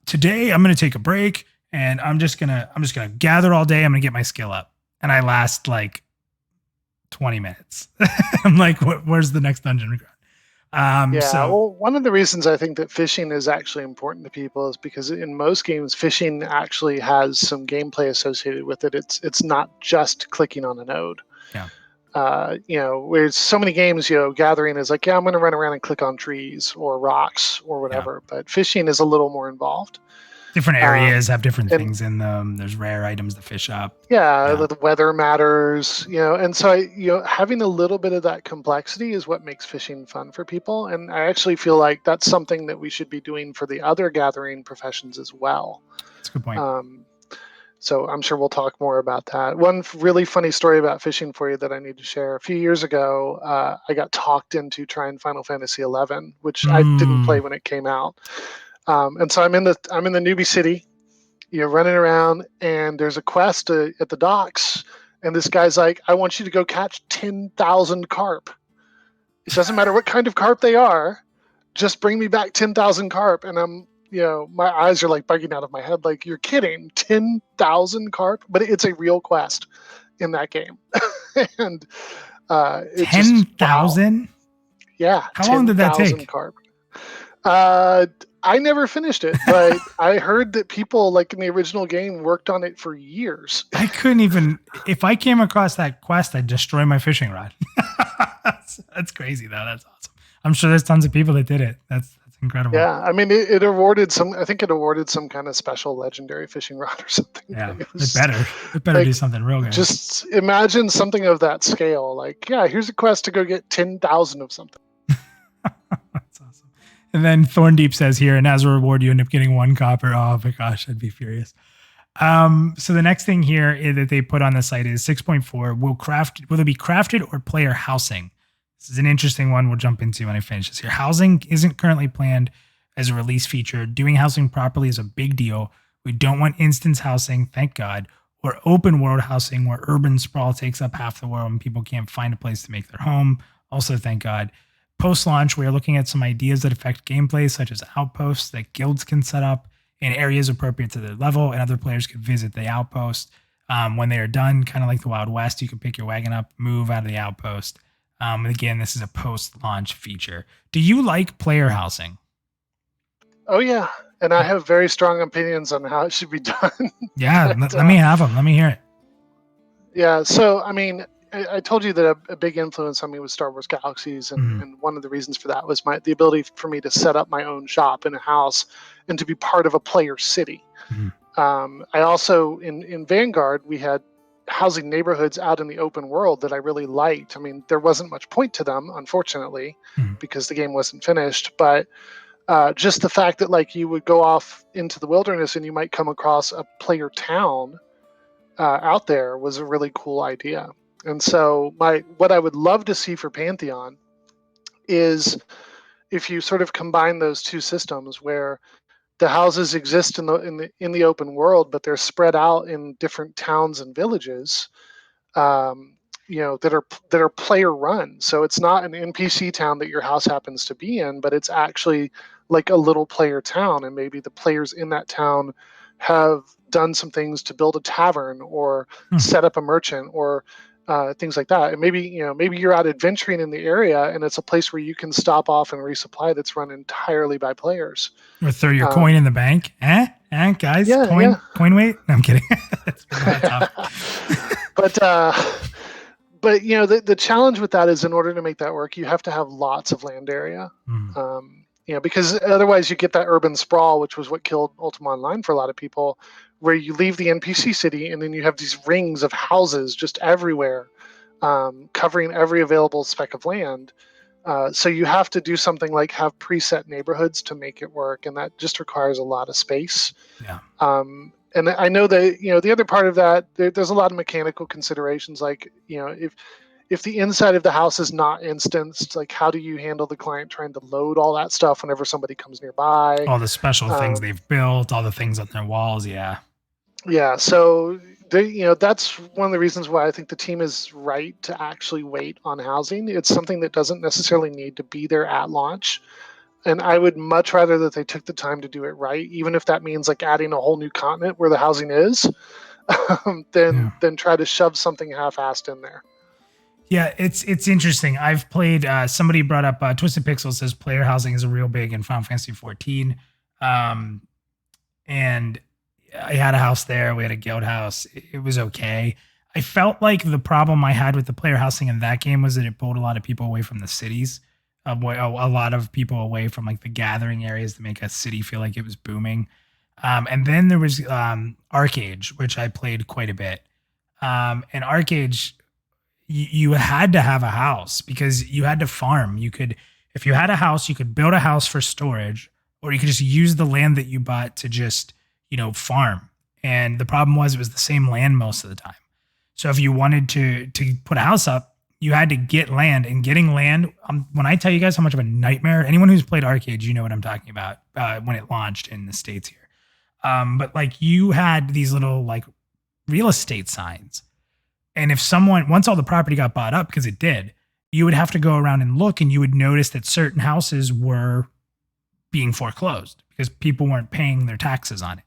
today I'm going to take a break and I'm just going to gather all day. I'm going to get my skill up. And I last 20 minutes. I'm like, where's the next dungeon? Well, one of the reasons I think that fishing is actually important to people is because in most games, fishing actually has some gameplay associated with it. It's not just clicking on a node. Yeah. Whereas so many games, gathering is like, I'm going to run around and click on trees or rocks or whatever. Yeah. But fishing is a little more involved. Different areas have different things in them. There's rare items to fish up. Yeah, the weather matters, and so having a little bit of that complexity is what makes fishing fun for people. And I actually feel like that's something that we should be doing for the other gathering professions as well. That's a good point. So I'm sure we'll talk more about that. One really funny story about fishing for you that I need to share. A few years ago, I got talked into trying Final Fantasy XI, which I didn't play when it came out. And so I'm in the newbie city, running around, and there's a quest at the docks, and this guy's like, I want you to go catch 10,000 carp. It doesn't matter what kind of carp they are, just bring me back 10,000 carp. And I'm, my eyes are bugging out of my head. Like, you're kidding, 10,000 carp? But it's a real quest in that game. And 10,000? Wow. Yeah. How long did that take? Carp. I never finished it, but I heard that people in the original game worked on it for years. I couldn't even, if I came across that quest, I'd destroy my fishing rod. That's crazy though. That's awesome. I'm sure there's tons of people that did it. That's incredible. Yeah. I mean, it awarded some kind of special legendary fishing rod or something. Yeah. It better do something real good. Just imagine something of that scale. Here's a quest to go get 10,000 of something. That's awesome. And then Thorndeep says here, and as a reward, you end up getting 1 copper. Oh my gosh, I'd be furious. So the next thing here that they put on the site is 6.4. Will there be crafted or player housing? This is an interesting one we'll jump into when I finish this here. Housing isn't currently planned as a release feature. Doing housing properly is a big deal. We don't want instance housing, thank God, or open world housing where urban sprawl takes up half the world and people can't find a place to make their home. Also, thank God. Post-launch, we are looking at some ideas that affect gameplay, such as outposts that guilds can set up in areas appropriate to their level, and other players could visit the outpost. When they are done, kind of like the Wild West, you can pick your wagon up, move out of the outpost. And again, this is a post-launch feature. Do you like player housing? Oh, yeah. And I have very strong opinions on how it should be done. Yeah, let me have them. Let me hear it. Yeah, so, I mean, I told you that a big influence on me was Star Wars Galaxies, and one of the reasons for that was the ability for me to set up my own shop in a house and to be part of a player city. I also, in Vanguard, we had housing neighborhoods out in the open world that I really liked. I mean, there wasn't much point to them, unfortunately, because the game wasn't finished, but just the fact that you would go off into the wilderness and you might come across a player town out there was a really cool idea. And so what I would love to see for Pantheon is if you sort of combine those two systems where the houses exist in the open world, but they're spread out in different towns and villages. that are player run. So it's not an NPC town that your house happens to be in, but it's actually like a little player town, and maybe the players in that town have done some things to build a tavern or set up a merchant or things like that. And maybe you're out adventuring in the area, and it's a place where you can stop off and resupply that's run entirely by players. Or throw your coin in the bank. Guys, Yeah, coin weight? No, I'm kidding. That's but the challenge with that is, in order to make that work, you have to have lots of land area. Because otherwise you get that urban sprawl, which was what killed Ultima Online for a lot of people, where you leave the NPC city and then you have these rings of houses just everywhere, covering every available speck of land. So you have to do something like have preset neighborhoods to make it work, and that just requires a lot of space. Yeah. And I know that the other part of that, there's a lot of mechanical considerations, like if the inside of the house is not instanced, like how do you handle the client trying to load all that stuff whenever somebody comes nearby? All the special things they've built, all the things on their walls. Yeah. Yeah. So that's one of the reasons why I think the team is right to actually wait on housing. It's something that doesn't necessarily need to be there at launch. And I would much rather that they took the time to do it right, even if that means like adding a whole new continent where the housing is, than try to shove something half-assed in there. Yeah, it's interesting. I've played. Somebody brought up Twisted Pixel says player housing is a real big in Final Fantasy 14, and I had a house there. We had a guild house. It was okay. I felt like the problem I had with the player housing in that game was that it pulled a lot of people away from the cities, a lot of people away from like the gathering areas to make a city feel like it was booming. And then there was Arcade, which I played quite a bit. And Arcade, you had to have a house because you had to farm. If you had a house, you could build a house for storage, or you could just use the land that you bought to just, farm. And the problem was it was the same land most of the time. So if you wanted to put a house up, you had to get land, and getting land. When I tell you guys how much of a nightmare, anyone who's played Arcade, you know what I'm talking about when it launched in the States here. But like you had these little like real estate signs. And if once all the property got bought up, because it did, you would have to go around and look, and you would notice that certain houses were being foreclosed because people weren't paying their taxes on it.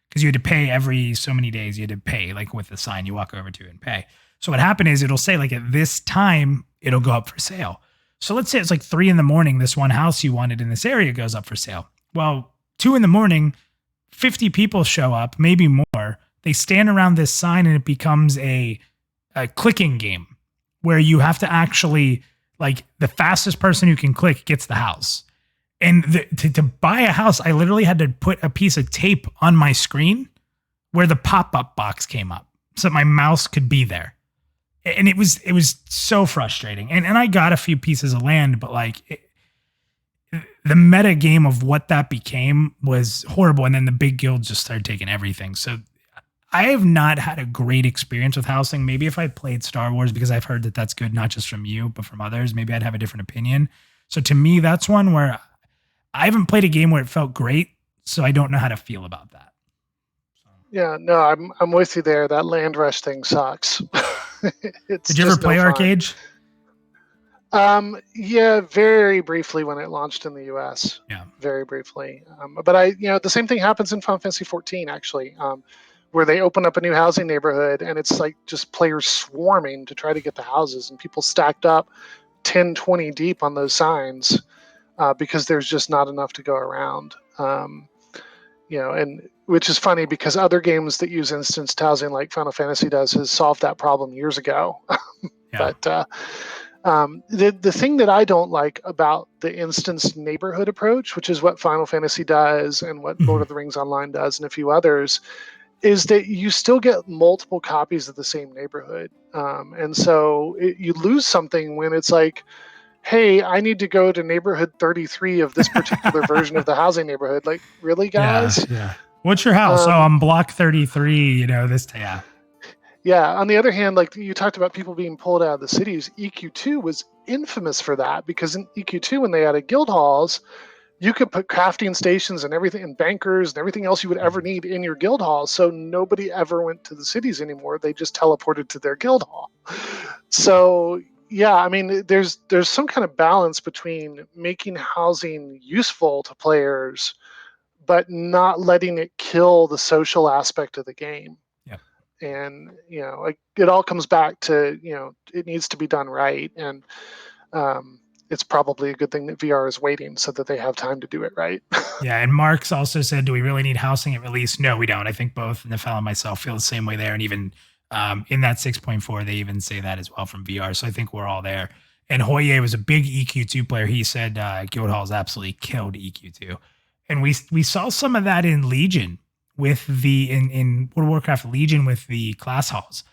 Because you had to pay every so many days, you had to pay, like with the sign you walk over to and pay. So what happened is it'll say like at this time, it'll go up for sale. So let's say it's like 3 a.m, this one house you wanted in this area goes up for sale. Well, 2 a.m, 50 people show up, maybe more. They stand around this sign, and it becomes a clicking game where you have to actually, like, the fastest person who can click gets the house. And to buy a house, I literally had to put a piece of tape on my screen where the pop-up box came up so that my mouse could be there. And it was so frustrating. And I got a few pieces of land, but like the meta game of what that became was horrible. And then the big guilds just started taking everything. So I have not had a great experience with housing. Maybe if I played Star Wars, because I've heard that that's good, not just from you, but from others, maybe I'd have a different opinion. So to me, that's one where I haven't played a game where it felt great, so I don't know how to feel about that. Yeah, no, I'm with you there. That land rush thing sucks. Did you ever play Arcade? Yeah, very briefly when it launched in the US. Yeah, very briefly. But the same thing happens in Final Fantasy 14 actually. Where they open up a new housing neighborhood, and it's like just players swarming to try to get the houses, and people stacked up 10, 20 deep on those signs because there's just not enough to go around. And which is funny because other games that use instanced housing like Final Fantasy does has solved that problem years ago. Yeah. But the thing that I don't like about the instanced neighborhood approach, which is what Final Fantasy does and what Lord of the Rings Online does and a few others, is that you still get multiple copies of the same neighborhood. And so you lose something when it's like, hey, I need to go to neighborhood 33 of this particular version of the housing neighborhood. Like, really, guys? Yeah. What's your house? I'm block 33, Yeah. Yeah. On the other hand, like you talked about people being pulled out of the cities, EQ2 was infamous for that, because in EQ2, when they added guild halls, you could put crafting stations and everything, and bankers and everything else you would ever need in your guild hall. So nobody ever went to the cities anymore. They just teleported to their guild hall. So yeah, I mean, there's some kind of balance between making housing useful to players, but not letting it kill the social aspect of the game. Yeah. And like, it all comes back to it needs to be done right, and it's probably a good thing that VR is waiting so that they have time to do it right. Yeah, and Mark's also said, do we really need housing at release? No, we don't. I think both Nefel and myself feel the same way there. And even in that 6.4, they even say that as well from VR. So I think we're all there. And Hoye was a big EQ2 player. He said Guildhall's absolutely killed EQ2. And we saw some of that in Legion with in World of Warcraft Legion with the class halls.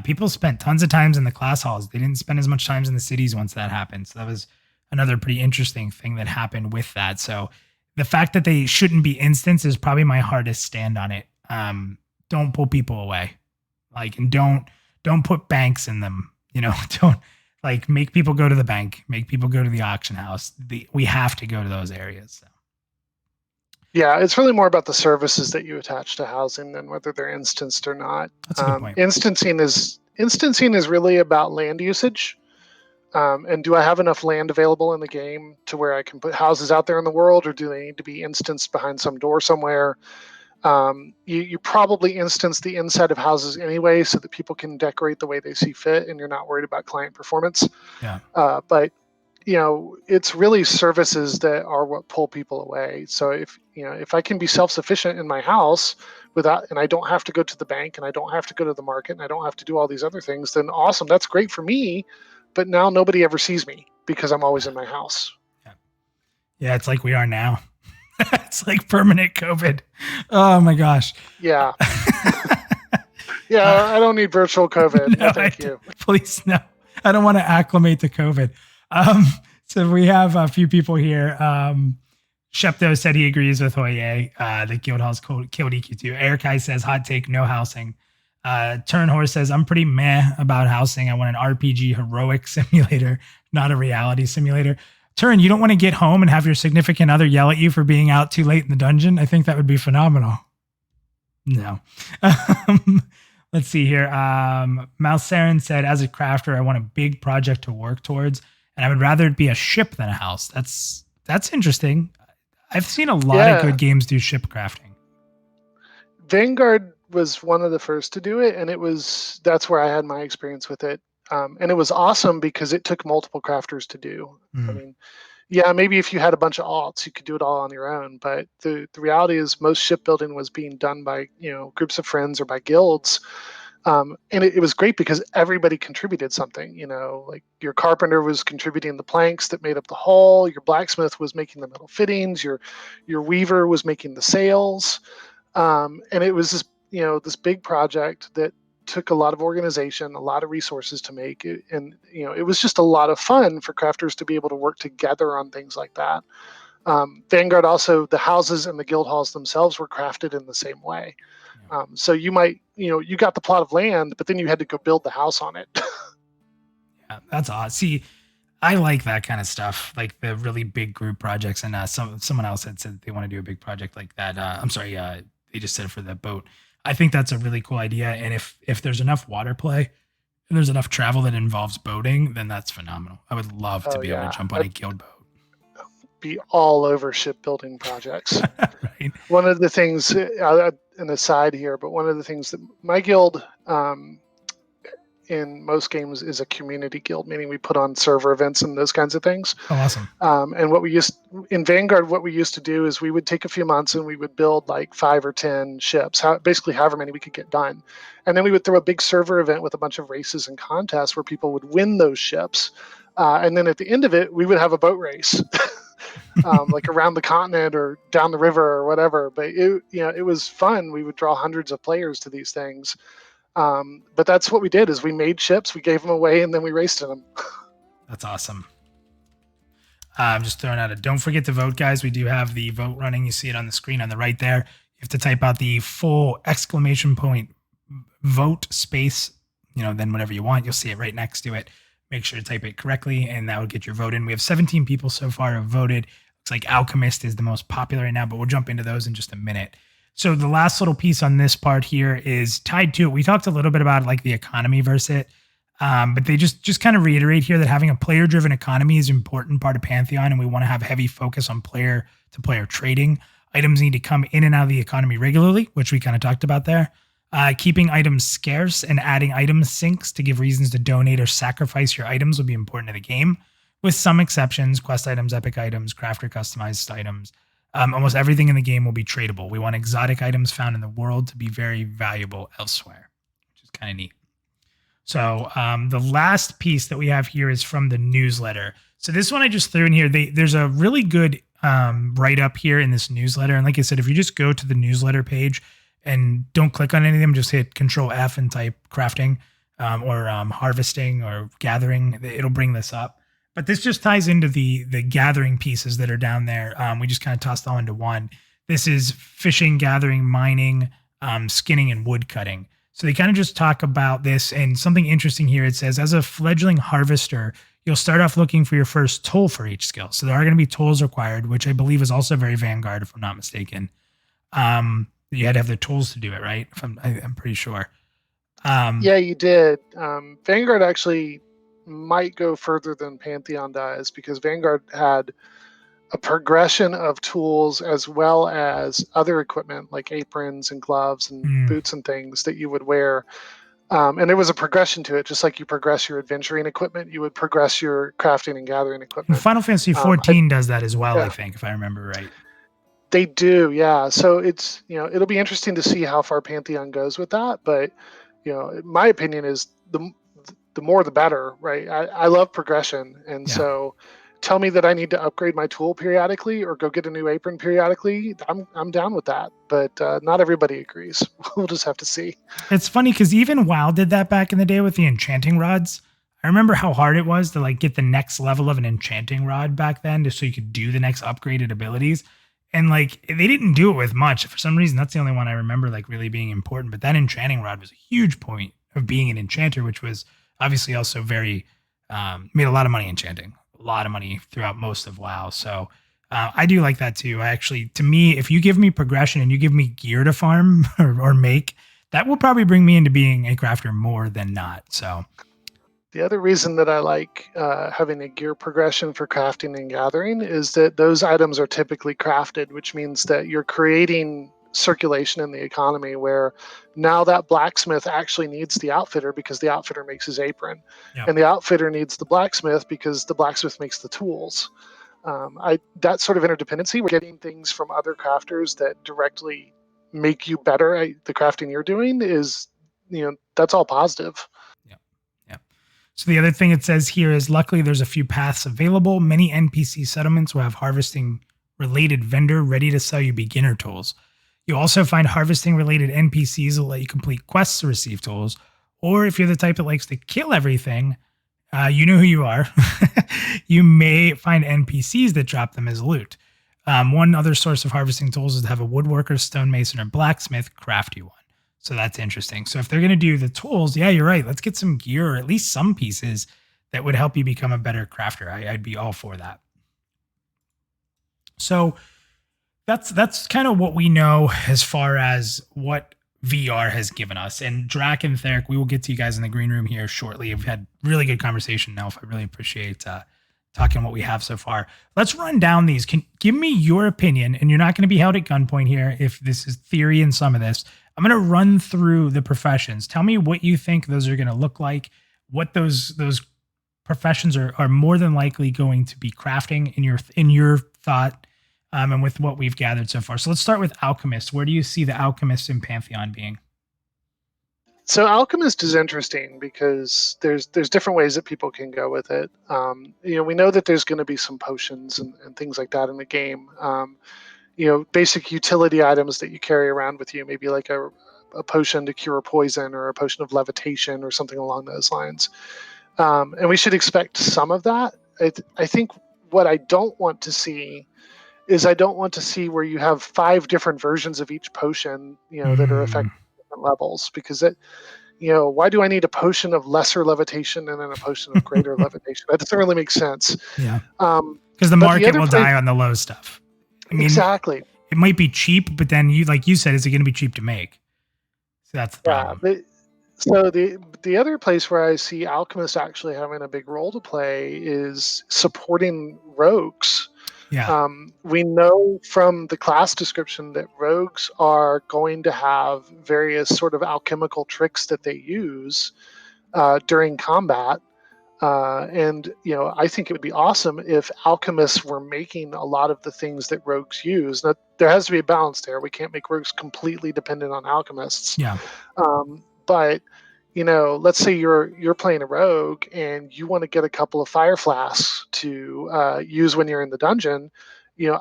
People spent tons of times in the class halls. They didn't spend as much time in the cities once that happened. So that was another pretty interesting thing that happened with that. So the fact that they shouldn't be instants is probably my hardest stand on it. Don't pull people away, like, and don't put banks in them. Don't like make people go to the bank, make people go to the auction house. We have to go to those areas. So. Yeah, it's really more about the services that you attach to housing than whether they're instanced or not. That's a good point. Instancing is really about land usage. And do I have enough land available in the game to where I can put houses out there in the world, or do they need to be instanced behind some door somewhere? You probably instance the inside of houses anyway so that people can decorate the way they see fit and you're not worried about client performance. Yeah. But it's really services that are what pull people away. So if I can be self-sufficient in my house and I don't have to go to the bank and I don't have to go to the market and I don't have to do all these other things, then awesome, that's great for me. But now nobody ever sees me because I'm always in my house. Yeah, it's like we are now. It's like permanent COVID. Oh my gosh. Yeah. Yeah, I don't need virtual COVID. No, thank you. Please, no. I don't want to acclimate to COVID. So we have a few people here. Shepto said he agrees with Hoye. The Guildhall's killed EQ2. Erikai says, hot take, no housing. Turnhorse says, I'm pretty meh about housing. I want an RPG heroic simulator, not a reality simulator. Turn, you don't want to get home and have your significant other yell at you for being out too late in the dungeon? I think that would be phenomenal. No. Let's see here. Malsarin said, as a crafter, I want a big project to work towards, and I would rather it be a ship than a house. That's interesting. I've seen a lot of good games do ship crafting. Vanguard was one of the first to do it, and that's where I had my experience with it. And it was awesome because it took multiple crafters to do. I mean, yeah, maybe if you had a bunch of alts, you could do it all on your own. But the reality is most shipbuilding was being done by groups of friends or by guilds. And it was great because everybody contributed something. Like your carpenter was contributing the planks that made up the hull. Your blacksmith was making the metal fittings. Your weaver was making the sails. And it was this big project that took a lot of organization, a lot of resources to make it, and it was just a lot of fun for crafters to be able to work together on things like that. Vanguard also, the houses and the guild halls themselves were crafted in the same way. So you might you got the plot of land, but then you had to go build the house on it. Yeah, that's awesome. See, I like that kind of stuff, like the really big group projects. And someone else had said they want to do a big project like that. I'm sorry, they just said for the boat. I think that's a really cool idea. And if there's enough water play and there's enough travel that involves boating, then that's phenomenal. I would love to be able to jump on a guild boat. Be all over shipbuilding projects. Right. One of the things, an aside here, but one of the things that my guild in most games is a community guild, meaning we put on server events and those kinds of things. Oh, awesome. And in Vanguard, what we used to do is we would take a few months and we would build like 5 or 10 ships, basically however many we could get done. And then we would throw a big server event with a bunch of races and contests where people would win those ships. And then at the end of it, we would have a boat race, like around the continent or down the river or whatever. But it was fun. We would draw hundreds of players to these things. But that's what we did is we made ships, we gave them away, and then we raced in them. That's awesome. I'm just throwing out don't forget to vote, guys. We do have the vote running. You see it on the screen on the right there. You have to type out the full exclamation point vote space, then whatever you want. You'll see it right next to it. Make sure to type it correctly, and that will get your vote in. We have 17 people so far who have voted. Looks like Alchemist is the most popular right now, but we'll jump into those in just a minute. So the last little piece on this part here is tied to it. We talked a little bit about like the economy versus it, but they just kind of reiterate here that having a player-driven economy is an important part of Pantheon, and we want to have heavy focus on player-to-player trading. Items need to come in and out of the economy regularly, which we kind of talked about there. Keeping items scarce and adding item sinks to give reasons to donate or sacrifice your items will be important to the game, with some exceptions: quest items, epic items, crafter customized items. Almost everything in the game will be tradable. We want exotic items found in the world to be very valuable elsewhere, which is kind of neat. So the last piece that we have here is from the newsletter. So this one I just threw in here. There's a really good write-up here in this newsletter. And like I said, if you just go to the newsletter page and don't click on any of them, just hit Control F and type crafting or harvesting or gathering, it'll bring this up. But this just ties into the gathering pieces that are down there. We just kind of tossed all into one. This is fishing, gathering, mining, skinning, and wood cutting. So they kind of just talk about this, and something interesting here. It says, as a fledgling harvester, you'll start off looking for your first tool for each skill. So there are going to be tools required, which I believe is also very Vanguard, if I'm not mistaken. You had to have the tools to do it, right? I'm pretty sure. Yeah, you did. Vanguard actually might go further than Pantheon does, because Vanguard had a progression of tools as well as other equipment like aprons and gloves and boots and things that you would wear. And there was a progression to it, just like you progress your adventuring equipment, you would progress your crafting and gathering equipment. Final Fantasy 14 does that as well, yeah. I think, if I remember right. They do, yeah. So it's, it'll be interesting to see how far Pantheon goes with that. But, my opinion is the more the better, right? I love progression. And so tell me that I need to upgrade my tool periodically or go get a new apron periodically. I'm down with that, but not everybody agrees. We'll just have to see. It's funny because even WoW did that back in the day with the enchanting rods. I remember how hard it was to like get the next level of an enchanting rod back then, just so you could do the next upgraded abilities. And like they didn't do it with much. For some reason, that's the only one I remember like really being important. But that enchanting rod was a huge point of being an enchanter, which was obviously also very made a lot of money enchanting. A lot of money throughout most of WoW. So I do like that too. To me, if you give me progression and you give me gear to farm or make, that will probably bring me into being a crafter more than not. So the other reason that I like having a gear progression for crafting and gathering is that those items are typically crafted, which means that you're creating circulation in the economy where now that blacksmith actually needs the outfitter because the outfitter makes his apron, and the outfitter needs the blacksmith because the blacksmith makes the tools. That sort of interdependency, we're getting things from other crafters that directly make you better at the crafting you're doing is, that's all positive. So the other thing it says here is, luckily there's a few paths available. Many NPC settlements will have harvesting related vendor ready to sell you beginner tools. You'll also find harvesting related NPCs that let you complete quests to receive tools. Or if you're the type that likes to kill everything, you know who you are. You may find NPCs that drop them as loot. One other source of harvesting tools is to have a woodworker, stonemason, or blacksmith craft you one. So that's interesting. So if they're going to do the tools, yeah, you're right. Let's get some gear or at least some pieces that would help you become a better crafter. I'd be all for that. So that's kind of what we know as far as what VR has given us. And Drac and Theric, we will get to you guys in the green room here shortly. We've had really good conversation now. I really appreciate talking what we have so far. Let's run down these. Give me your opinion, and you're not going to be held at gunpoint here if this is theory in some of this. I'm going to run through the professions. Tell me what you think those are going to look like, what those professions are more than likely going to be crafting in your thought, and with what we've gathered so far. So let's start with Alchemists. Where do you see the Alchemists in Pantheon being? So Alchemist is interesting because there's different ways that people can go with it. We know that there's going to be some potions and things like that in the game. Basic utility items that you carry around with you, maybe like a potion to cure poison or a potion of levitation or something along those lines. And we should expect some of that. I think what I don't want to see is where you have 5 different versions of each potion, that are affecting different levels, because why do I need a potion of lesser levitation and then a potion of greater levitation? That doesn't really make sense. Yeah. Because the But the market other will place- die on the low stuff. I mean, exactly. it might be cheap, but then like you said, is it going to be cheap to make? So that's the Yeah. problem. So the other place where I see Alchemists actually having a big role to play is supporting rogues. Yeah. We know from the class description that rogues are going to have various sort of alchemical tricks that they use during combat. And I think it would be awesome if alchemists were making a lot of the things that rogues use. Now, there has to be a balance there. We can't make rogues completely dependent on alchemists. Yeah. But let's say you're playing a rogue and you want to get a couple of fire flasks to use when you're in the dungeon.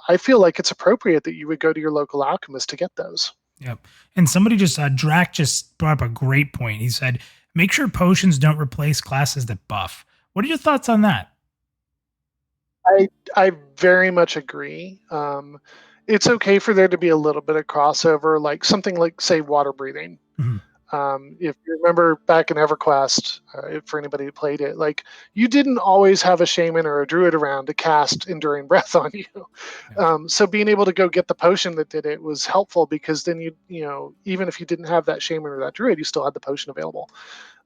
I feel like it's appropriate that you would go to your local alchemist to get those. Yep. And somebody Drac just brought up a great point. He said, make sure potions don't replace classes that buff. What are your thoughts on that? I very much agree. It's okay for there to be a little bit of crossover, like something like, say, water breathing. Mhm. If you remember back in EverQuest, for anybody who played it, like you didn't always have a shaman or a druid around to cast Enduring Breath on you. Yeah. So being able to go get the potion that did it was helpful, because then even if you didn't have that shaman or that druid, you still had the potion available.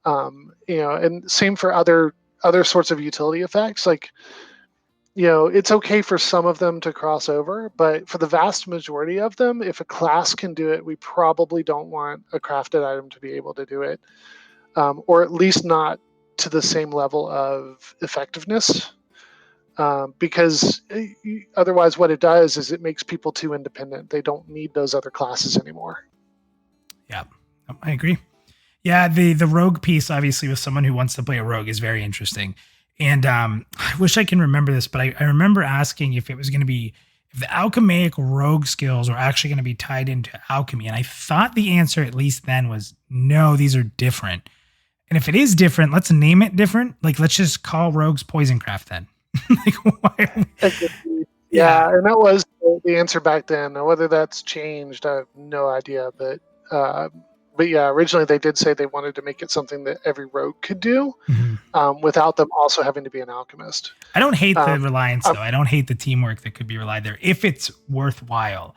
And same for other sorts of utility effects. Like, it's okay for some of them to cross over, but for the vast majority of them, if a class can do it, we probably don't want a crafted item to be able to do it, or at least not to the same level of effectiveness, because otherwise what it does is it makes people too independent. They don't need those other classes anymore. Yeah, I agree. Yeah, the rogue piece, obviously, with someone who wants to play a rogue is very interesting. And I wish I can remember this, but I remember asking if the alchemaic rogue skills were actually going to be tied into alchemy. And I thought the answer, at least then, was no, these are different. And if it is different, let's name it different. Like, let's just call rogues poisoncraft then. Like, why? Yeah, and that was the answer back then. Now, whether that's changed, I have no idea. But yeah, originally they did say they wanted to make it something that every rogue could do, without them also having to be an alchemist. I don't hate the reliance, though. I don't hate the teamwork that could be relied there if it's worthwhile.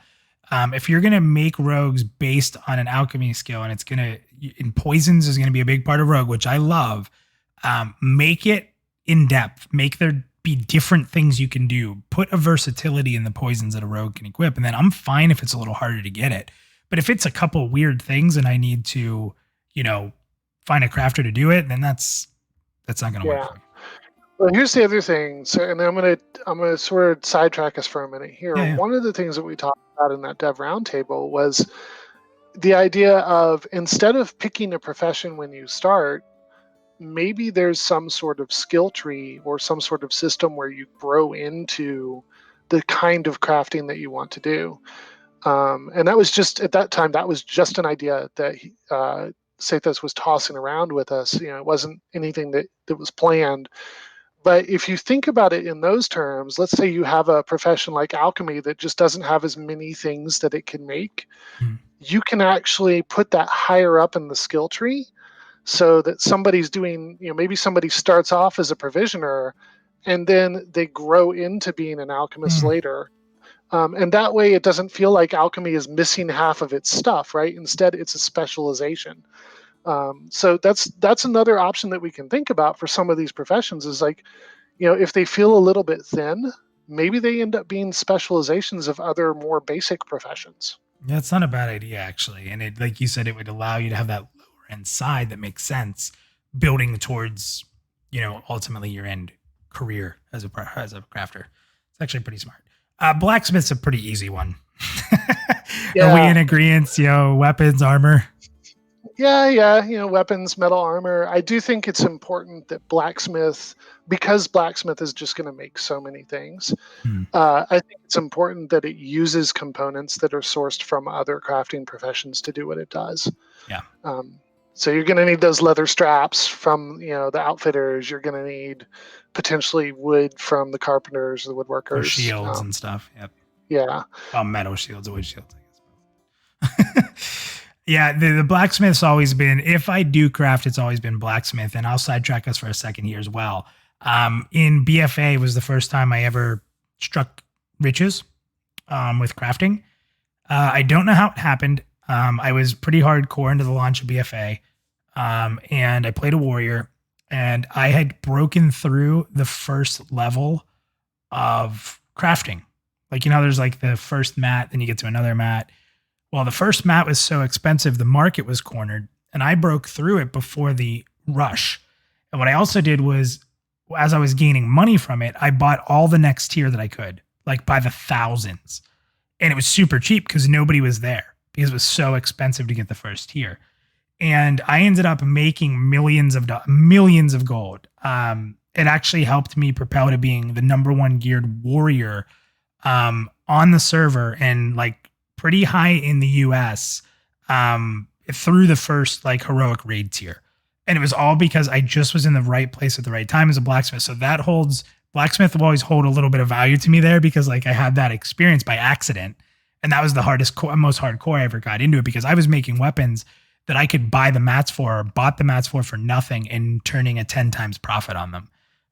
If you're going to make rogues based on an alchemy skill, and in poisons is going to be a big part of rogue, which I love, make it in depth. Make there be different things you can do. Put a versatility in the poisons that a rogue can equip, and then I'm fine if it's a little harder to get it. But if it's a couple weird things and I need to, find a crafter to do it, then that's not going to work for me. Well, here's the other thing. So, and I'm gonna sort of sidetrack us for a minute here. Yeah. One of the things that we talked about in that Dev Roundtable was the idea of, instead of picking a profession when you start, maybe there's some sort of skill tree or some sort of system where you grow into the kind of crafting that you want to do. And that was just, at that time, that was just an idea that Sathos was tossing around with us. It wasn't anything that was planned. But if you think about it in those terms, let's say you have a profession like alchemy that just doesn't have as many things that it can make. You can actually put that higher up in the skill tree, so that somebody's doing, maybe somebody starts off as a provisioner and then they grow into being an alchemist later. And that way it doesn't feel like alchemy is missing half of its stuff, right? Instead, it's a specialization. So that's another option that we can think about for some of these professions, is like, if they feel a little bit thin, maybe they end up being specializations of other more basic professions. Yeah, it's not a bad idea, actually. And it, like you said, it would allow you to have that lower end side that makes sense, building towards, ultimately your end career as a crafter. It's actually pretty smart. Blacksmith's a pretty easy one. Are we in agreement? Weapons, armor. Yeah. Weapons, metal armor. I do think it's important that because blacksmith is just going to make so many things. I think it's important that it uses components that are sourced from other crafting professions to do what it does. Yeah. So you're going to need those leather straps from, the outfitters. You're going to need potentially wood from the carpenters, the woodworkers. Or shields and stuff. Yep. Yeah. Well, metal shields, wood shields, I guess. Yeah, the blacksmith's always been, if I do craft, it's always been blacksmith. And I'll sidetrack us for a second here as well. In BFA was the first time I ever struck riches with crafting. I don't know how it happened. I was pretty hardcore into the launch of BFA, and I played a warrior, and I had broken through the first level of crafting. Like, there's like the first mat, then you get to another mat. Well, the first mat was so expensive, the market was cornered, and I broke through it before the rush. And what I also did was, as I was gaining money from it, I bought all the next tier that I could, like by the thousands. And it was super cheap because nobody was there because it was so expensive to get the first tier. And I ended up making millions of gold. It actually helped me propel to being the #1 geared warrior on the server and like pretty high in the US through the first like heroic raid tier. And it was all because I just was in the right place at the right time as a blacksmith. So that blacksmith will always hold a little bit of value to me there because like I had that experience by accident. And that was the most hardcore I ever got into it because I was making weapons that I could buy the mats for or bought the mats for nothing and turning a 10 times profit on them.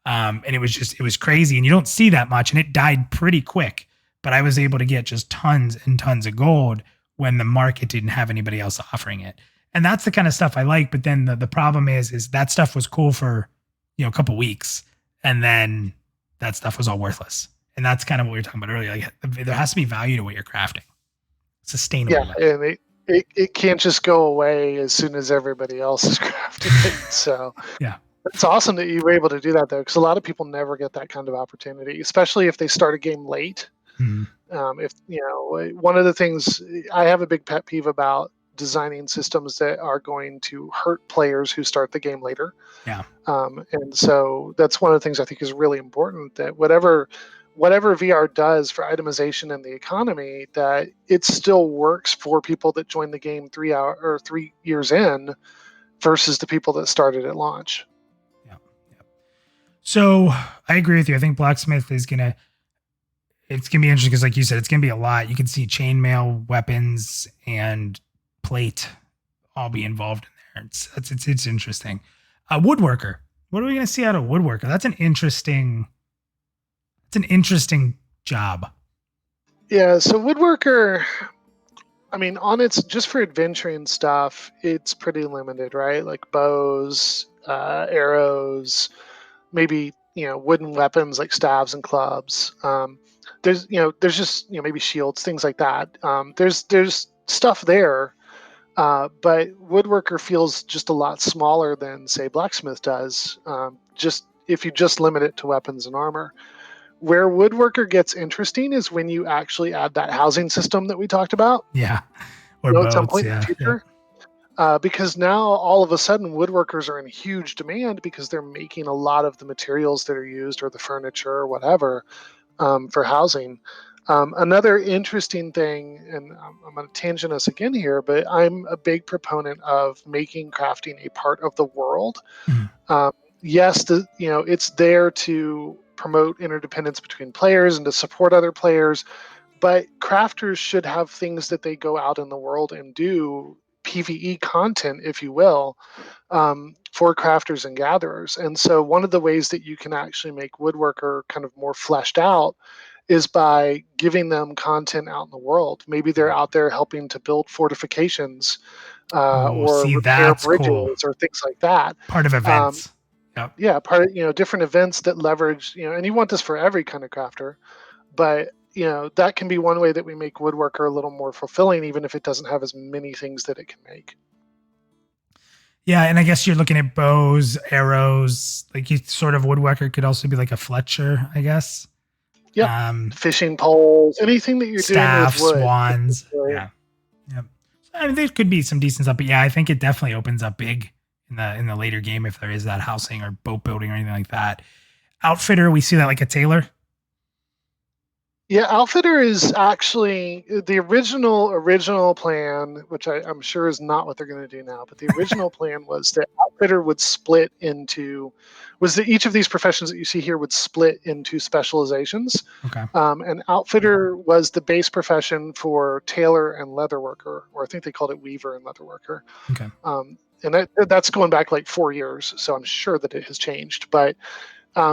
And it was crazy. And you don't see that much. And it died pretty quick. But I was able to get just tons and tons of gold when the market didn't have anybody else offering it. And that's the kind of stuff I like. But then the problem is that stuff was cool for, a couple weeks. And then that stuff was all worthless. And that's kind of what we were talking about earlier. Like there has to be value to what you're crafting. Sustainable. Yeah, and it can't just go away as soon as everybody else is crafting it. So yeah. It's awesome that you were able to do that, though, because a lot of people never get that kind of opportunity, especially if they start a game late. Mm-hmm. One of the things I have a big pet peeve about designing systems that are going to hurt players who start the game later. Yeah. And so that's one of the things I think is really important, that whatever VR does for itemization in the economy, that it still works for people that join the game 3 years in versus the people that started at launch. Yeah. So I agree with you. I think Blacksmith it's going to be interesting because like you said, it's going to be a lot. You can see chainmail, weapons, and plate all be involved in there. It's interesting. Woodworker. What are we going to see out of Woodworker? That's an interesting job. Yeah, so Woodworker, I mean, on its just for adventuring stuff, it's pretty limited, right? Like bows, arrows, maybe wooden weapons like staves and clubs. There's just maybe shields, things like that. There's stuff there, but Woodworker feels just a lot smaller than say Blacksmith does. Just if you just limit it to weapons and armor. Where Woodworker gets interesting is when you actually add that housing system that we talked about. Yeah. Or boats, at some point in the future. Yeah. Because now all of a sudden woodworkers are in huge demand because they're making a lot of the materials that are used or the furniture or whatever for housing. Another interesting thing, and I'm going to tangent us again here, but I'm a big proponent of making crafting a part of the world. Mm-hmm. Yes, it's there to promote interdependence between players and to support other players, but crafters should have things that they go out in the world and do, PvE content, if you will, for crafters and gatherers. And so one of the ways that you can actually make Woodworker kind of more fleshed out is by giving them content out in the world. Maybe they're out there helping to build fortifications or repair bridges cool. Or things like that. Part of events. Yep. Yeah, part of different events that leverage, and you want this for every kind of crafter, but that can be one way that we make Woodworker a little more fulfilling, even if it doesn't have as many things that it can make. Yeah, and I guess you're looking at bows, arrows, like you sort of Woodworker could also be like a Fletcher, I guess. Yeah, fishing poles, anything that you're staffs, doing with wood. Wands. Yeah. Yep. I mean, there could be some decent stuff, but yeah, I think it definitely opens up big in the later game if there is that housing or boat building or anything like that. Outfitter, we see that like a tailor. Yeah, Outfitter is actually the original plan, which I'm sure is not what they're going to do now. But the original plan was that Outfitter would split into, each of these professions that you see here would split into specializations. Okay. And Outfitter was the base profession for tailor and leatherworker, or I think they called it weaver and leatherworker. Okay. And that's going back like 4 years, so I'm sure that it has changed. But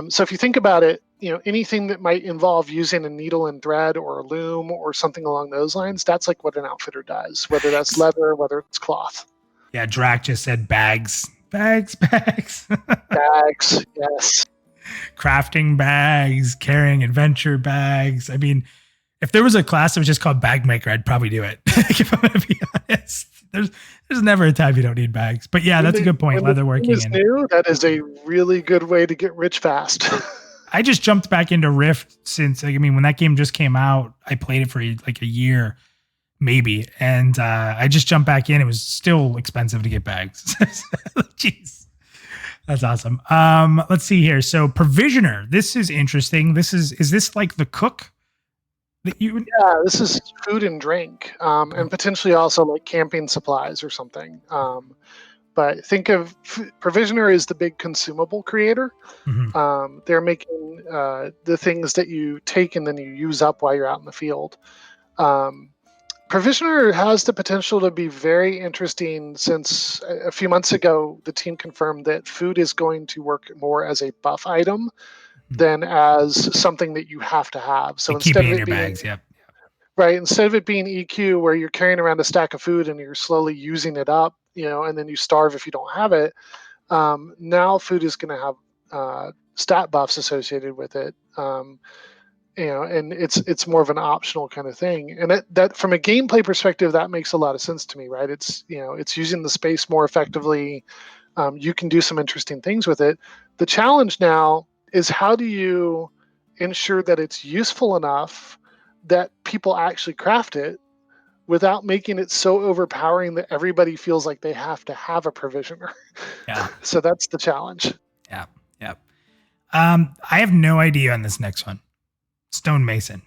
so if you think about it, anything that might involve using a needle and thread or a loom or something along those lines, that's like what an outfitter does, whether that's leather, whether it's cloth. Yeah, Drac just said bags. Bags. Bags, yes. Crafting bags, carrying adventure bags. I mean, if there was a class that was just called bag maker, I'd probably do it. If I'm going to be honest, there's never a time you don't need bags. But yeah, that's a good point. Leatherworking is new. That is a really good way to get rich fast. I just jumped back into Rift since, when that game just came out, I played it for like a year, maybe. And I just jumped back in. It was still expensive to get bags. Jeez. That's awesome. Let's see here. So Provisioner, this is interesting. Is this like the cook? Yeah, this is food and drink, and potentially also like camping supplies or something. But think of Provisionary as the big consumable creator. Mm-hmm. They're making the things that you take and then you use up while you're out in the field. Provisionary has the potential to be very interesting, since a few months ago the team confirmed that food is going to work more as a buff item than as something that you have to have. So instead of it in your bags, yep. Right, instead of it being EQ where you're carrying around a stack of food and you're slowly using it up, and then you starve if you don't have it, now food is going to have stat buffs associated with it. And it's more of an optional kind of thing. And that from a gameplay perspective, that makes a lot of sense to me, right? It's using the space more effectively. You can do some interesting things with it. The challenge now is, how do you ensure that it's useful enough that people actually craft it without making it so overpowering that everybody feels like they have to have a provisioner? Yeah. So that's the challenge. Yeah. Yep. I have no idea on this next one. Stonemason.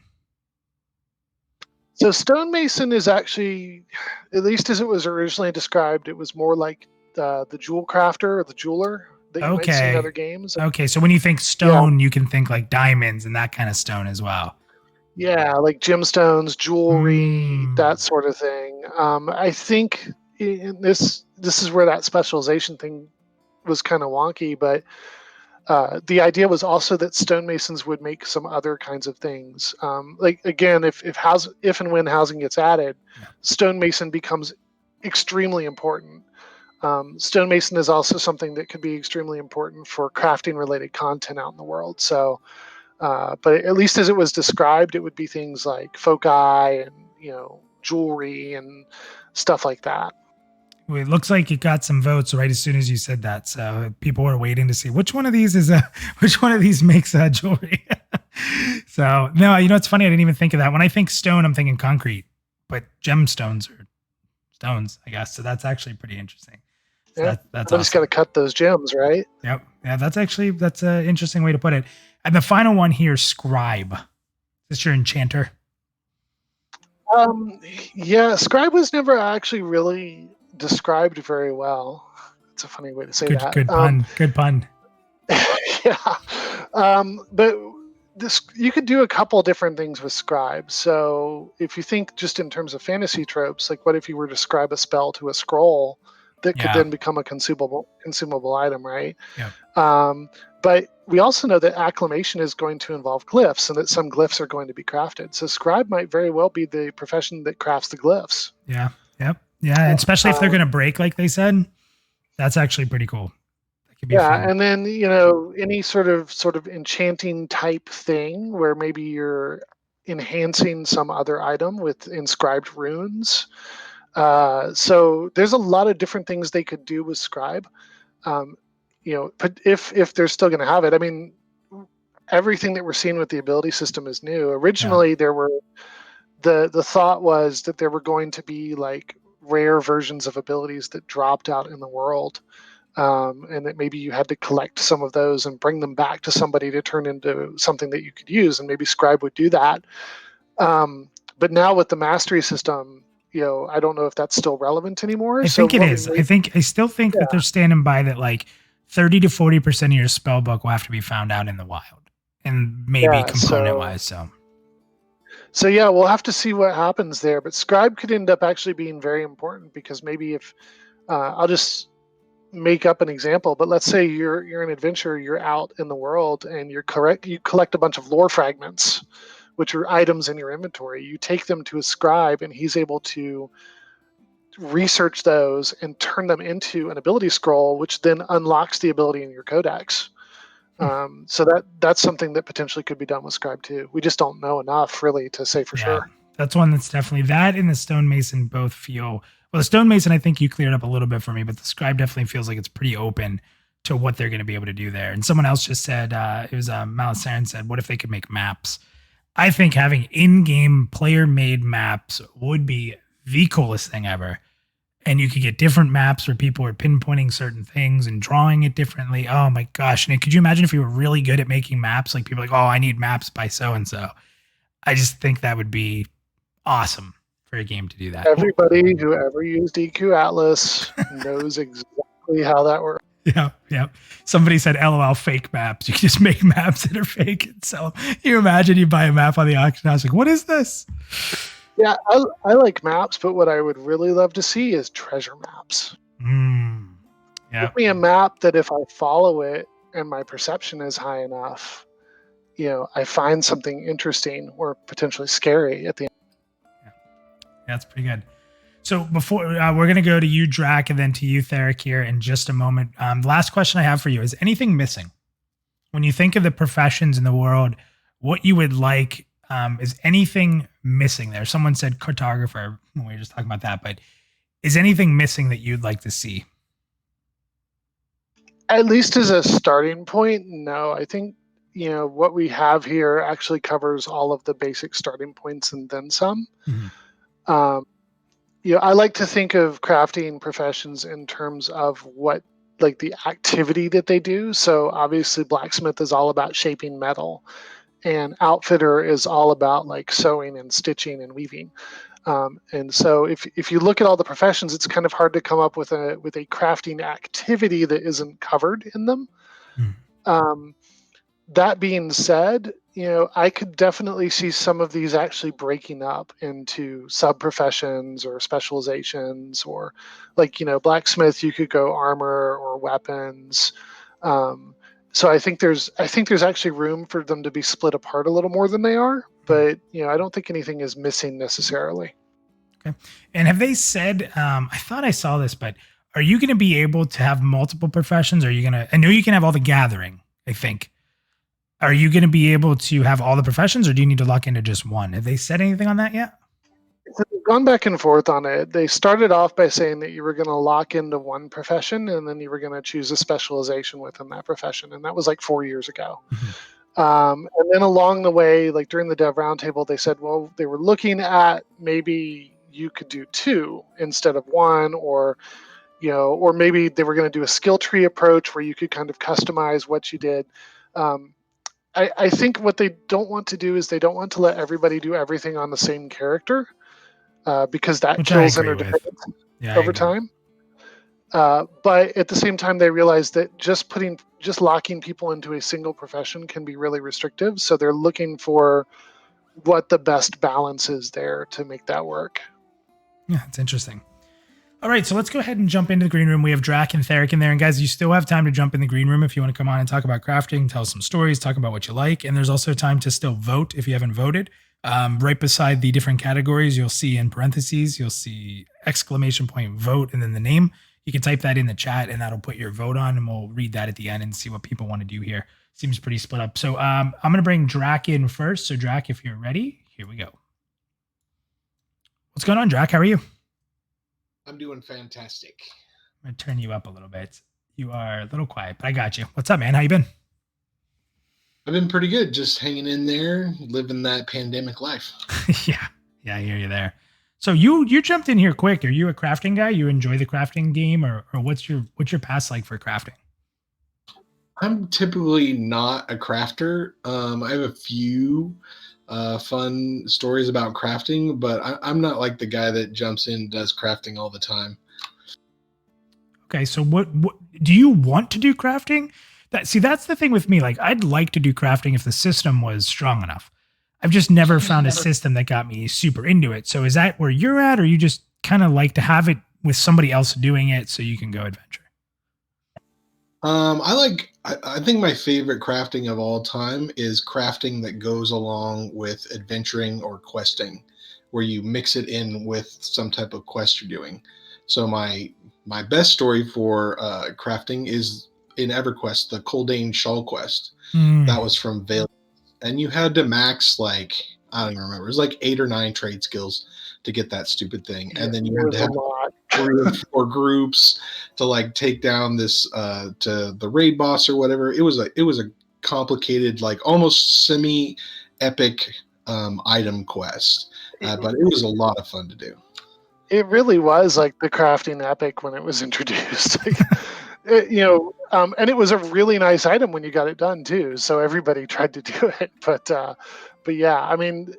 So Stonemason is actually, at least as it was originally described, it was more like the jewel crafter or the jeweler that you might see in other games. Okay, so when you think stone, you can think like diamonds and that kind of stone as well. Yeah, like gemstones, jewelry, that sort of thing. I think this is where that specialization thing was kind of wonky, but the idea was also that stonemasons would make some other kinds of things. Like again, if and when housing gets added, stonemason becomes extremely important. Stonemason is also something that could be extremely important for crafting related content out in the world. So, but at least as it was described, it would be things like foci and jewelry and stuff like that. Well, it looks like it got some votes right as soon as you said that. So people were waiting to see which one of these makes jewelry. So no, it's funny. I didn't even think of that. When I think stone, I'm thinking concrete, but gemstones are stones, I guess. So that's actually pretty interesting. So yeah, that's awesome. Just got to cut those gems, right? Yep. Yeah, that's an interesting way to put it. And the final one here, Scribe. Is this your enchanter? Yeah, Scribe was never actually really described very well. It's a funny way to say that. Good pun. Good pun. Yeah. But you could do a couple different things with Scribe. So if you think just in terms of fantasy tropes, like what if you were to scribe a spell to a scroll that could then become a consumable item, right? Yeah. But we also know that acclamation is going to involve glyphs, and that some glyphs are going to be crafted. So Scribe might very well be the profession that crafts the glyphs. Yeah. Yep. Yeah. Especially if they're going to break, like they said, that's actually pretty cool. That could be fun. And then any sort of enchanting type thing where maybe you're enhancing some other item with inscribed runes. So there's a lot of different things they could do with Scribe. But if they're still going to have it, I mean, everything that we're seeing with the ability system is new. Originally, there were the thought was that there were going to be like rare versions of abilities that dropped out in the world, and that maybe you had to collect some of those and bring them back to somebody to turn into something that you could use, and maybe Scribe would do that. But now with the mastery system, I don't know if that's still relevant anymore. I think it is. I still think that they're standing by that, like 30 to 40% of your spell book will have to be found out in the wild, and maybe component wise. So yeah, we'll have to see what happens there. But Scribe could end up actually being very important, because maybe if I'll just make up an example, but let's say you're an adventurer, you're out in the world, and you collect a bunch of lore fragments, which are items in your inventory. You take them to a scribe, and he's able to research those and turn them into an ability scroll, which then unlocks the ability in your codex. So that's something that potentially could be done with Scribe too. We just don't know enough really to say for sure. That's one that's definitely, that and the Stonemason both feel, well, the Stonemason, I think you cleared up a little bit for me, but the Scribe definitely feels like it's pretty open to what they're going to be able to do there. And someone else just said, it was Malisaran said, what if they could make maps? I think having in-game player-made maps would be the coolest thing ever. And you could get different maps where people are pinpointing certain things and drawing it differently. Oh my gosh. And could you imagine if you were really good at making maps? Like people are like, oh, I need maps by so-and-so. I just think that would be awesome for a game to do that. Everybody who ever used EQ Atlas knows exactly how that works. Yeah. Somebody said, LOL, fake maps. You can just make maps that are fake and sell. You imagine you buy a map on the auction house, like, what is this? Yeah, I like maps, but what I would really love to see is treasure maps. Give me a map that if I follow it and my perception is high enough, I find something interesting or potentially scary at the end. Yeah, that's pretty good. So before we're going to go to you, Drac, and then to you, Theric, here in just a moment. The last question I have for you is anything missing? When you think of the professions in the world, what you would like, is anything missing there? Someone said cartographer when we were just talking about that, but is anything missing that you'd like to see? At least as a starting point, no. I think, what we have here actually covers all of the basic starting points and then some. Mm-hmm. I like to think of crafting professions in terms of what, like the activity that they do. So obviously blacksmith is all about shaping metal, and outfitter is all about like sewing and stitching and weaving. And so if you look at all the professions, it's kind of hard to come up with a crafting activity that isn't covered in them. That being said, I could definitely see some of these actually breaking up into sub-professions or specializations, or like, blacksmith, you could go armor or weapons. So I think there's actually room for them to be split apart a little more than they are, but I don't think anything is missing necessarily. Okay. And have they said, I thought I saw this, but are you going to be able to have multiple professions? Are you going to, I know you can have all the gathering, I think. Are you going to be able to have all the professions, or do you need to lock into just one? Have they said anything on that yet? They've gone back and forth on it. They started off by saying that you were going to lock into one profession, and then you were going to choose a specialization within that profession. And that was like 4 years ago. Mm-hmm. And then along the way, like during the Dev Roundtable, they said, well, they were looking at maybe you could do two instead of one, or maybe they were going to do a skill tree approach where you could kind of customize what you did. I think what they don't want to do is they don't want to let everybody do everything on the same character, because that kills interdependence over time. But at the same time, they realize that just locking people into a single profession can be really restrictive. So they're looking for what the best balance is there to make that work. Yeah, it's interesting. All right, so let's go ahead and jump into the green room. We have Drac and Theric in there. And guys, you still have time to jump in the green room if you want to come on and talk about crafting, tell some stories, talk about what you like. And there's also time to still vote if you haven't voted. Right beside the different categories, you'll see in parentheses, you'll see ! vote and then the name. You can type that in the chat and that'll put your vote on, and we'll read that at the end and see what people want to do here. Seems pretty split up. So I'm going to bring Drac in first. So Drac, if you're ready, here we go. What's going on, Drac? How are you? I'm doing fantastic. I'm going to turn you up a little bit. You are a little quiet, but I got you. What's up, man? How you been? I've been pretty good. Just hanging in there, living that pandemic life. Yeah, I hear you there. So you jumped in here quick. Are you a crafting guy? You enjoy the crafting game, or what's your past like for crafting? I'm typically not a crafter. I have a few fun stories about crafting, but I'm not like the guy that jumps in and does crafting all the time. Okay, so what do you want to do crafting? That's the thing with me. Like, I'd like to do crafting if the system was strong enough. I've just never found a system that got me super into it. So is that where you're at, or you just kind of like to have it with somebody else doing it so you can go adventure? I think my favorite crafting of all time is crafting that goes along with adventuring or questing, where you mix it in with some type of quest you're doing. So my best story for crafting is in EverQuest, the Coldane Shawl quest. Mm. That was from Vale, and you had to max like I don't even remember. It was like 8 or 9 trade skills to get that stupid thing, and then you it had was to a have lot. 3 or 4 groups to like take down this to the raid boss or whatever. It was a complicated, like almost semi epic item quest, but it was a lot of fun to do. It really was like the crafting epic when it was introduced. Like, and it was a really nice item when you got it done too. So everybody tried to do it, but yeah, I mean,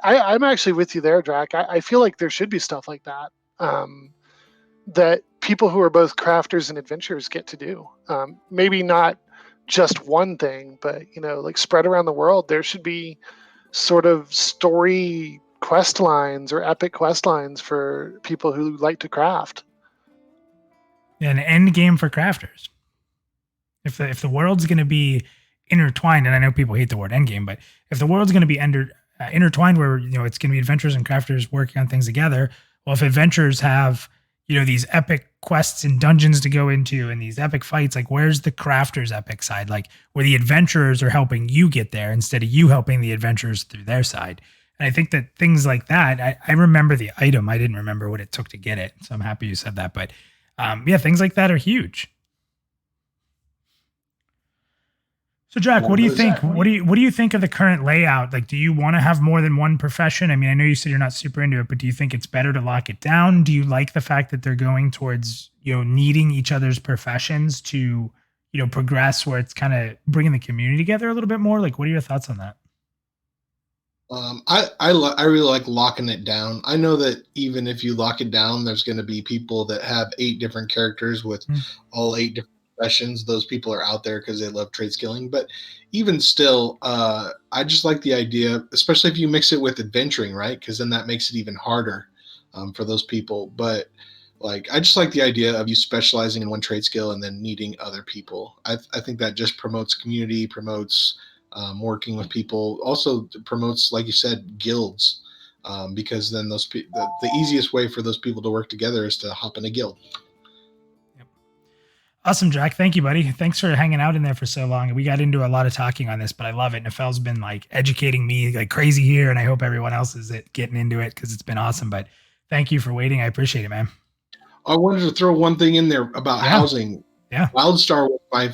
I'm actually with you there, Drac. I feel like there should be stuff like that. That people who are both crafters and adventurers get to do. Maybe not just one thing, but like spread around the world. There should be sort of story quest lines or epic quest lines for people who like to craft. An end game for crafters. If the world's going to be intertwined, and I know people hate the word end game, but if the world's going to be intertwined, where it's going to be adventurers and crafters working on things together. Well, if adventurers have these epic quests and dungeons to go into and these epic fights, like where's the crafters epic side, like where the adventurers are helping you get there instead of you helping the adventurers through their side. And I think that things like that, I remember the item. I didn't remember what it took to get it. So I'm happy you said that. But yeah, things like that are huge. So Jack, what do you think? What do you think of the current layout? Like, do you want to have more than one profession? I mean, I know you said you're not super into it, but do you think it's better to lock it down? Do you like the fact that they're going towards, needing each other's professions to, progress, where it's kind of bringing the community together a little bit more? Like, what are your thoughts on that? I really like locking it down. I know that even if you lock it down, there's going to be people that have 8 different characters with all 8 different professions. Those people are out there because they love trade skilling. But even still, I just like the idea, especially if you mix it with adventuring, right? Because then that makes it even harder for those people. But like, I just like the idea of you specializing in one trade skill and then needing other people. I think that just promotes community, promotes working with people, also promotes, like you said, guilds, because then the easiest way for those people to work together is to hop in a guild. Yep. Awesome, Jack. Thank you, buddy. Thanks for hanging out in there for so long. We got into a lot of talking on this, but I love it. Nafel's been like educating me like crazy here, and I hope everyone else is getting into it because it's been awesome. But thank you for waiting. I appreciate it, man. I wanted to throw one thing in there about housing. Yeah. WildStar was my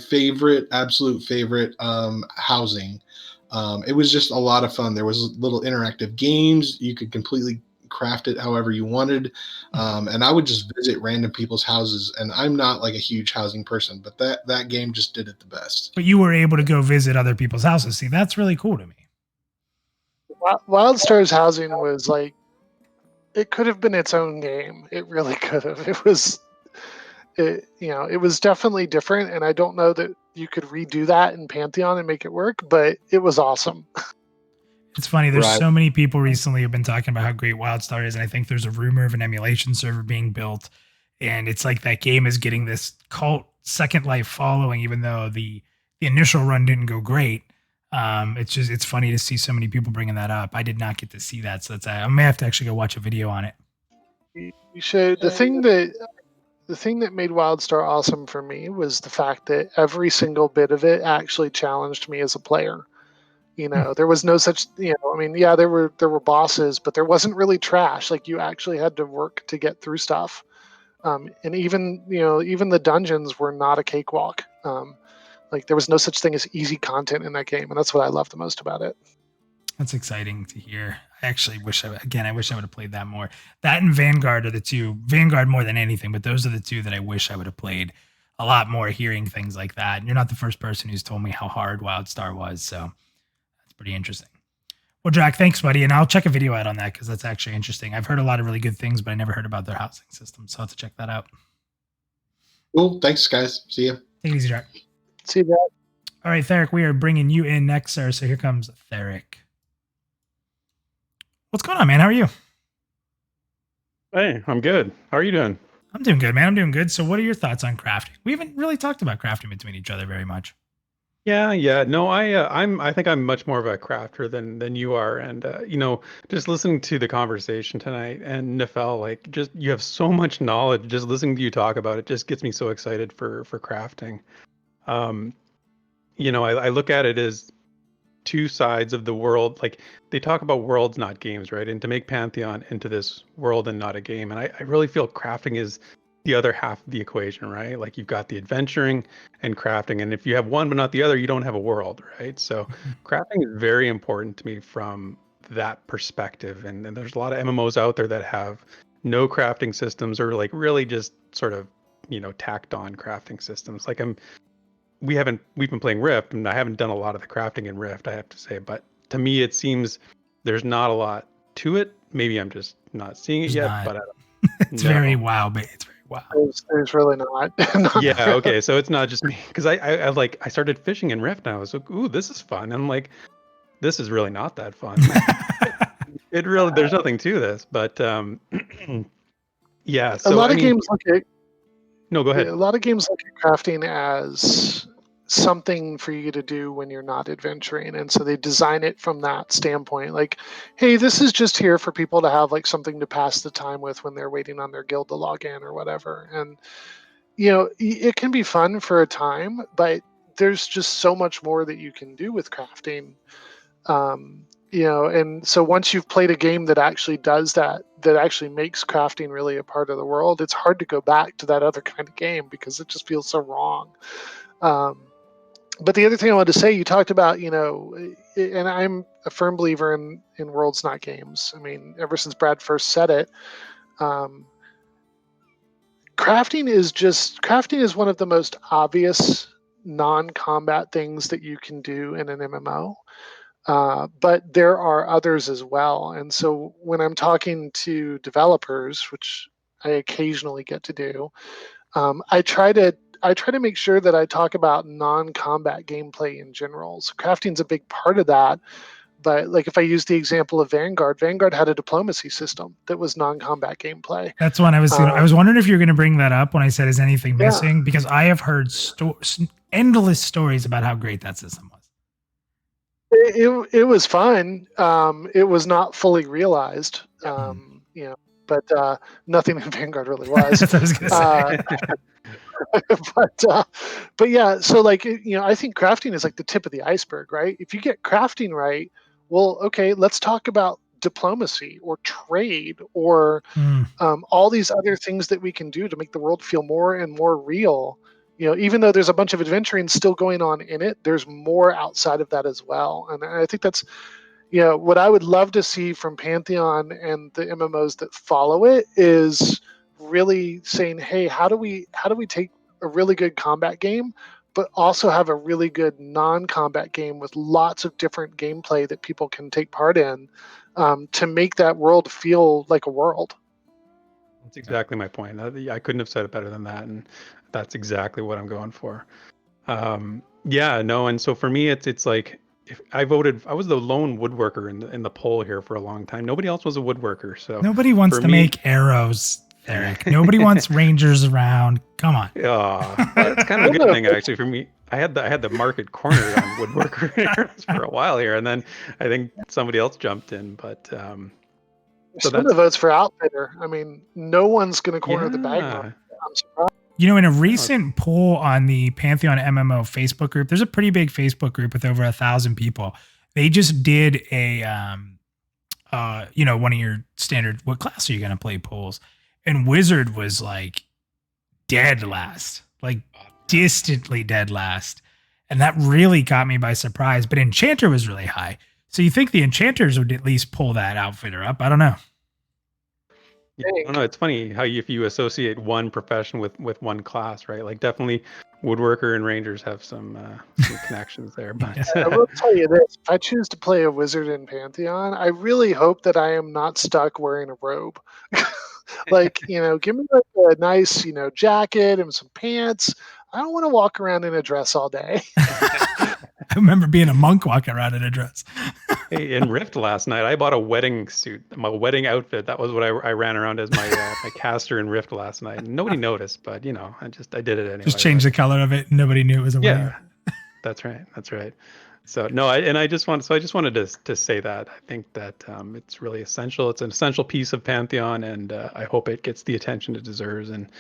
absolute favorite housing. It was just a lot of fun. There was little interactive games. You could completely craft it however you wanted. And I would just visit random people's houses. And I'm not like a huge housing person, but that game just did it the best. But you were able to go visit other people's houses. See, that's really cool to me. WildStar's housing was like, it could have been its own game. It really could have. It was definitely different, and I don't know that you could redo that in Pantheon and make it work, but it was awesome. It's funny. There's so many people recently who've been talking about how great WildStar is, and I think there's a rumor of an emulation server being built, and it's like that game is getting this cult Second Life following, even though the initial run didn't go great. It's funny to see so many people bringing that up. I did not get to see that, so I may have to actually go watch a video on it. You should. The thing that made WildStar awesome for me was the fact that every single bit of it actually challenged me as a player. There was no such, there were bosses, but there wasn't really trash. Like, you actually had to work to get through stuff. And even the dungeons were not a cakewalk. Like, there was no such thing as easy content in that game. And that's what I love the most about it. That's exciting to hear. I actually wish I would have played that more. That and Vanguard are the two. Vanguard more than anything, but those are the two that I wish I would have played a lot more, hearing things like that. And you're not the first person who's told me how hard WildStar was, so that's pretty interesting. Well, Jack, thanks, buddy, and I'll check a video out on that because that's actually interesting. I've heard a lot of really good things, but I never heard about their housing system, so I'll have to check that out. Cool. Thanks, guys. See ya. Take it easy, Jack. See you, Jack. All right, Theric, we are bringing you in next, sir. So here comes Theric. What's going on, man? How are you? Hey, I'm good. How are you doing? I'm doing good, man. I'm doing good. So what are your thoughts on crafting? We haven't really talked about crafting between each other very much. Yeah. No, I think I'm much more of a crafter than you are, and just listening to the conversation tonight and Nefel, like, just you have so much knowledge. Just listening to you talk about it just gets me so excited for crafting. Um, I look at it as two sides of the world. Like, they talk about worlds, not games, right? And to make Pantheon into this world and not a game, and I really feel crafting is the other half of the equation, right? Like, you've got the adventuring and crafting, and if you have one but not the other, you don't have a world, right? So crafting is very important to me from that perspective. And there's a lot of MMOs out there that have no crafting systems, or like really just sort of tacked on crafting systems. Like, we've been playing Rift, and I haven't done a lot of the crafting in Rift, I have to say, but to me it seems there's not a lot to it. Maybe I'm just not seeing it There's yet, not. but It's No. very wow, but it's very wow. There's really not. yeah, okay, so it's not just me, because I started fishing in Rift, and I was like, ooh, this is fun. And I'm like, this is really not that fun. It really, there's nothing to this, but yeah. So a lot of games look at No, go ahead. a lot of games look at crafting as something for you to do when you're not adventuring, and so they design it from that standpoint. Like, hey, this is just here for people to have like something to pass the time with when they're waiting on their guild to log in or whatever. And it can be fun for a time, but there's just so much more that you can do with crafting. And so once you've played a game that actually does that actually makes crafting really a part of the world, it's hard to go back to that other kind of game because it just feels so wrong. But the other thing I wanted to say, you talked about, and I'm a firm believer in worlds, not games. I mean, ever since Brad first said it, crafting is one of the most obvious non-combat things that you can do in an MMO. But there are others as well. And so when I'm talking to developers, which I occasionally get to do, I try to make sure that I talk about non-combat gameplay in general. So crafting's a big part of that. But like, if I use the example of Vanguard had a diplomacy system that was non-combat gameplay. That's one I was wondering if you're going to bring that up when I said, is anything missing? Because I have heard endless stories about how great that system was. It was fun. It was not fully realized, but nothing in Vanguard really was. That's what I was going to say. but yeah, so like, I think crafting is like the tip of the iceberg, right? If you get crafting right, well, okay, let's talk about diplomacy or trade or all these other things that we can do to make the world feel more and more real. Even though there's a bunch of adventuring still going on in it, there's more outside of that as well. And I think that's, what I would love to see from Pantheon and the MMOs that follow it is really saying, hey, how do we take a really good combat game, but also have a really good non-combat game with lots of different gameplay that people can take part in, to make that world feel like a world. That's exactly my point. I couldn't have said it better than that, and that's exactly what I'm going for. And so for me, it's like, if I was the lone woodworker in the poll here for a long time. Nobody else was a woodworker, so nobody wants to make arrows, Eric. Nobody wants rangers around. Come on. Yeah, that's kind of a good thing actually for me. I had the market cornered on woodworker arrows for a while here, and then I think somebody else jumped in, but. Some of the votes for Outfitter. I mean, no one's going to corner the bag. I'm surprised. In a recent poll on the Pantheon MMO Facebook group, there's a pretty big Facebook group with over 1,000 people. They just did a, one of your standard, what class are you going to play polls? And Wizard was like dead last, like distantly dead last. And that really caught me by surprise. But Enchanter was really high. So you think the Enchanters would at least pull that Outfitter up? I don't know. Yeah, I don't know. It's funny how if you associate one profession with one class, right? Like, definitely woodworker and rangers have some connections there. But I will tell you this: if I choose to play a wizard in Pantheon, I really hope that I am not stuck wearing a robe. Like, give me like a nice, jacket and some pants. I don't want to walk around in a dress all day. I remember being a monk walking around in a dress. Hey, in Rift last night, I bought a wedding suit, my wedding outfit. That was what I ran around as my my caster in Rift last night. Nobody noticed, but you know, I did it anyway. Just change the color of it. Nobody knew it was a wedding. Yeah, that's right. That's right. So no, I just wanted to say that I think that it's really essential. It's an essential piece of Pantheon, and I hope it gets the attention it deserves. And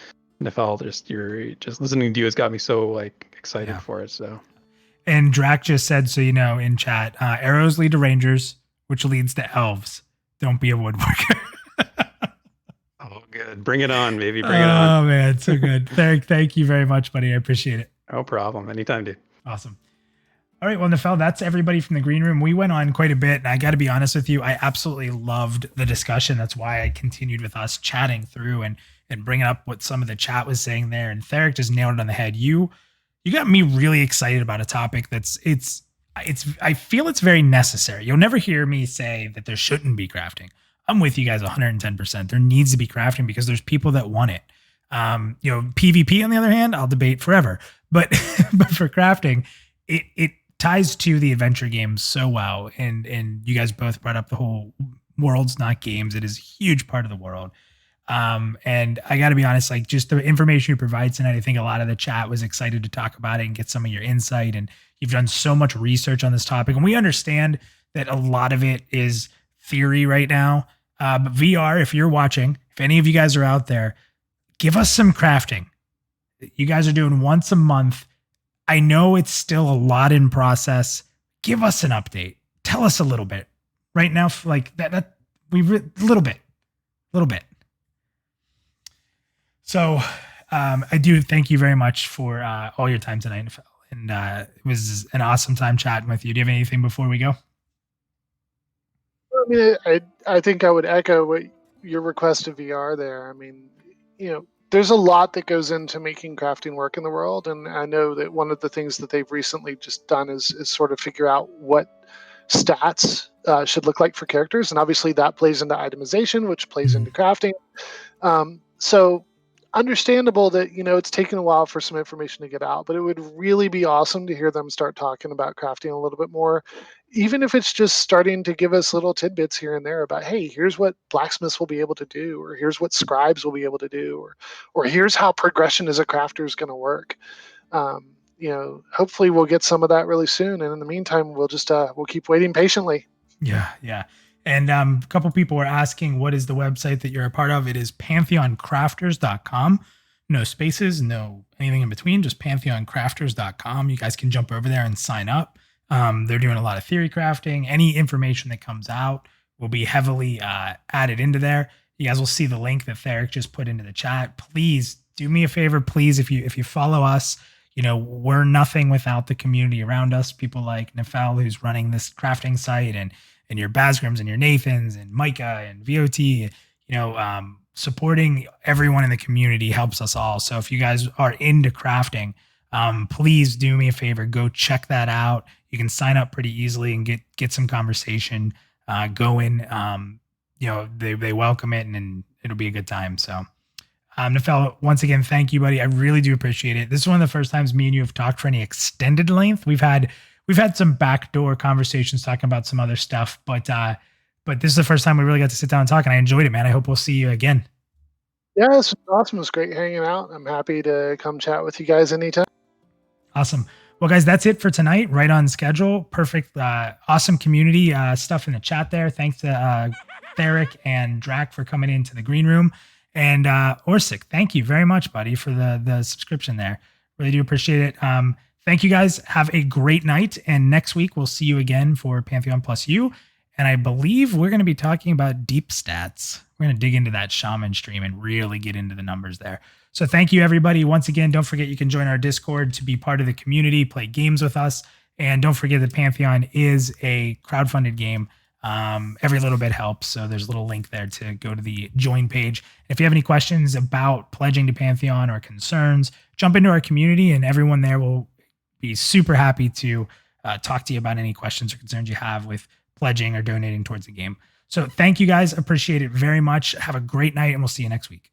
Nefel, you're just listening to you has got me so like excited for it. So. And Drac just said, so you know, in chat, arrows lead to rangers, which leads to elves. Don't be a woodworker. Oh, good. Bring it on, baby. Bring it on. Oh, man. So good. Thank you very much, buddy. I appreciate it. No problem. Anytime, dude. Awesome. All right. Well, Nefel, that's everybody from the green room. We went on quite a bit, and I got to be honest with you, I absolutely loved the discussion. That's why I continued with us chatting through and bringing up what some of the chat was saying there. And Theric just nailed it on the head. You got me really excited about a topic I feel it's very necessary. You'll never hear me say that there shouldn't be crafting. I'm with you guys 110%. There needs to be crafting because there's people that want it. PvP on the other hand, I'll debate forever. But but for crafting, it ties to the adventure games so well. And you guys both brought up the whole world's not games. It is a huge part of the world. And I got to be honest, like just the information you provide tonight, I think a lot of the chat was excited to talk about it and get some of your insight. And you've done so much research on this topic. And we understand that a lot of it is theory right now. But VR, if you're watching, if any of you guys are out there, give us some crafting. You guys are doing once a month. I know it's still a lot in process. Give us an update. Tell us a little bit right now. Like a little bit. So I do thank you very much for all your time tonight, Nefel. And it was an awesome time chatting with you. Do you have anything before we go? I mean, I think I would echo what your request of VR there. I mean, there's a lot that goes into making crafting work in the world. And I know that one of the things that they've recently just done is sort of figure out what stats should look like for characters. And obviously that plays into itemization, which plays into crafting. So understandable that, it's taken a while for some information to get out, but it would really be awesome to hear them start talking about crafting a little bit more, even if it's just starting to give us little tidbits here and there about, hey, here's what blacksmiths will be able to do, or here's what scribes will be able to do, or here's how progression as a crafter is going to work. Hopefully we'll get some of that really soon. And in the meantime, we'll just, we'll keep waiting patiently. Yeah. And a couple people were asking, what is the website that you're a part of? It is pantheoncrafters.com. No spaces, no anything in between, just pantheoncrafters.com. You guys can jump over there and sign up. They're doing a lot of theory crafting. Any information that comes out will be heavily added into there. You guys will see the link that Theric just put into the chat. Please do me a favor. Please, if you follow us, we're nothing without the community around us. People like Nefel, who's running this crafting site, and your Basgrams and your Nathans and Micah and VOT, supporting everyone in the community helps us all. So if you guys are into crafting, please do me a favor, go check that out. You can sign up pretty easily and get some conversation going. They welcome it and it'll be a good time. So Nefel, once again, thank you, buddy. I really do appreciate it. This is one of the first times me and you have talked for any extended length. We've had some backdoor conversations talking about some other stuff, but this is the first time we really got to sit down and talk, and I enjoyed it, man. I hope we'll see you again. Yeah, this was awesome. It was great hanging out. I'm happy to come chat with you guys anytime. Awesome. Well, guys, that's it for tonight. Right on schedule. Perfect. Awesome community stuff in the chat there. Thanks to Theric and Drac for coming into the green room. And Orsic, thank you very much, buddy, for the subscription there. Really do appreciate it. Thank you guys. Have a great night. And next week, we'll see you again for Pantheon PlusYou. And I believe we're going to be talking about deep stats. We're going to dig into that shaman stream and really get into the numbers there. So thank you, everybody. Once again, don't forget you can join our Discord to be part of the community, play games with us. And don't forget that Pantheon is a crowdfunded game. Every little bit helps. So there's a little link there to go to the join page. If you have any questions about pledging to Pantheon or concerns, jump into our community and everyone there will be super happy to talk to you about any questions or concerns you have with pledging or donating towards the game. So thank you guys. Appreciate it very much. Have a great night and we'll see you next week.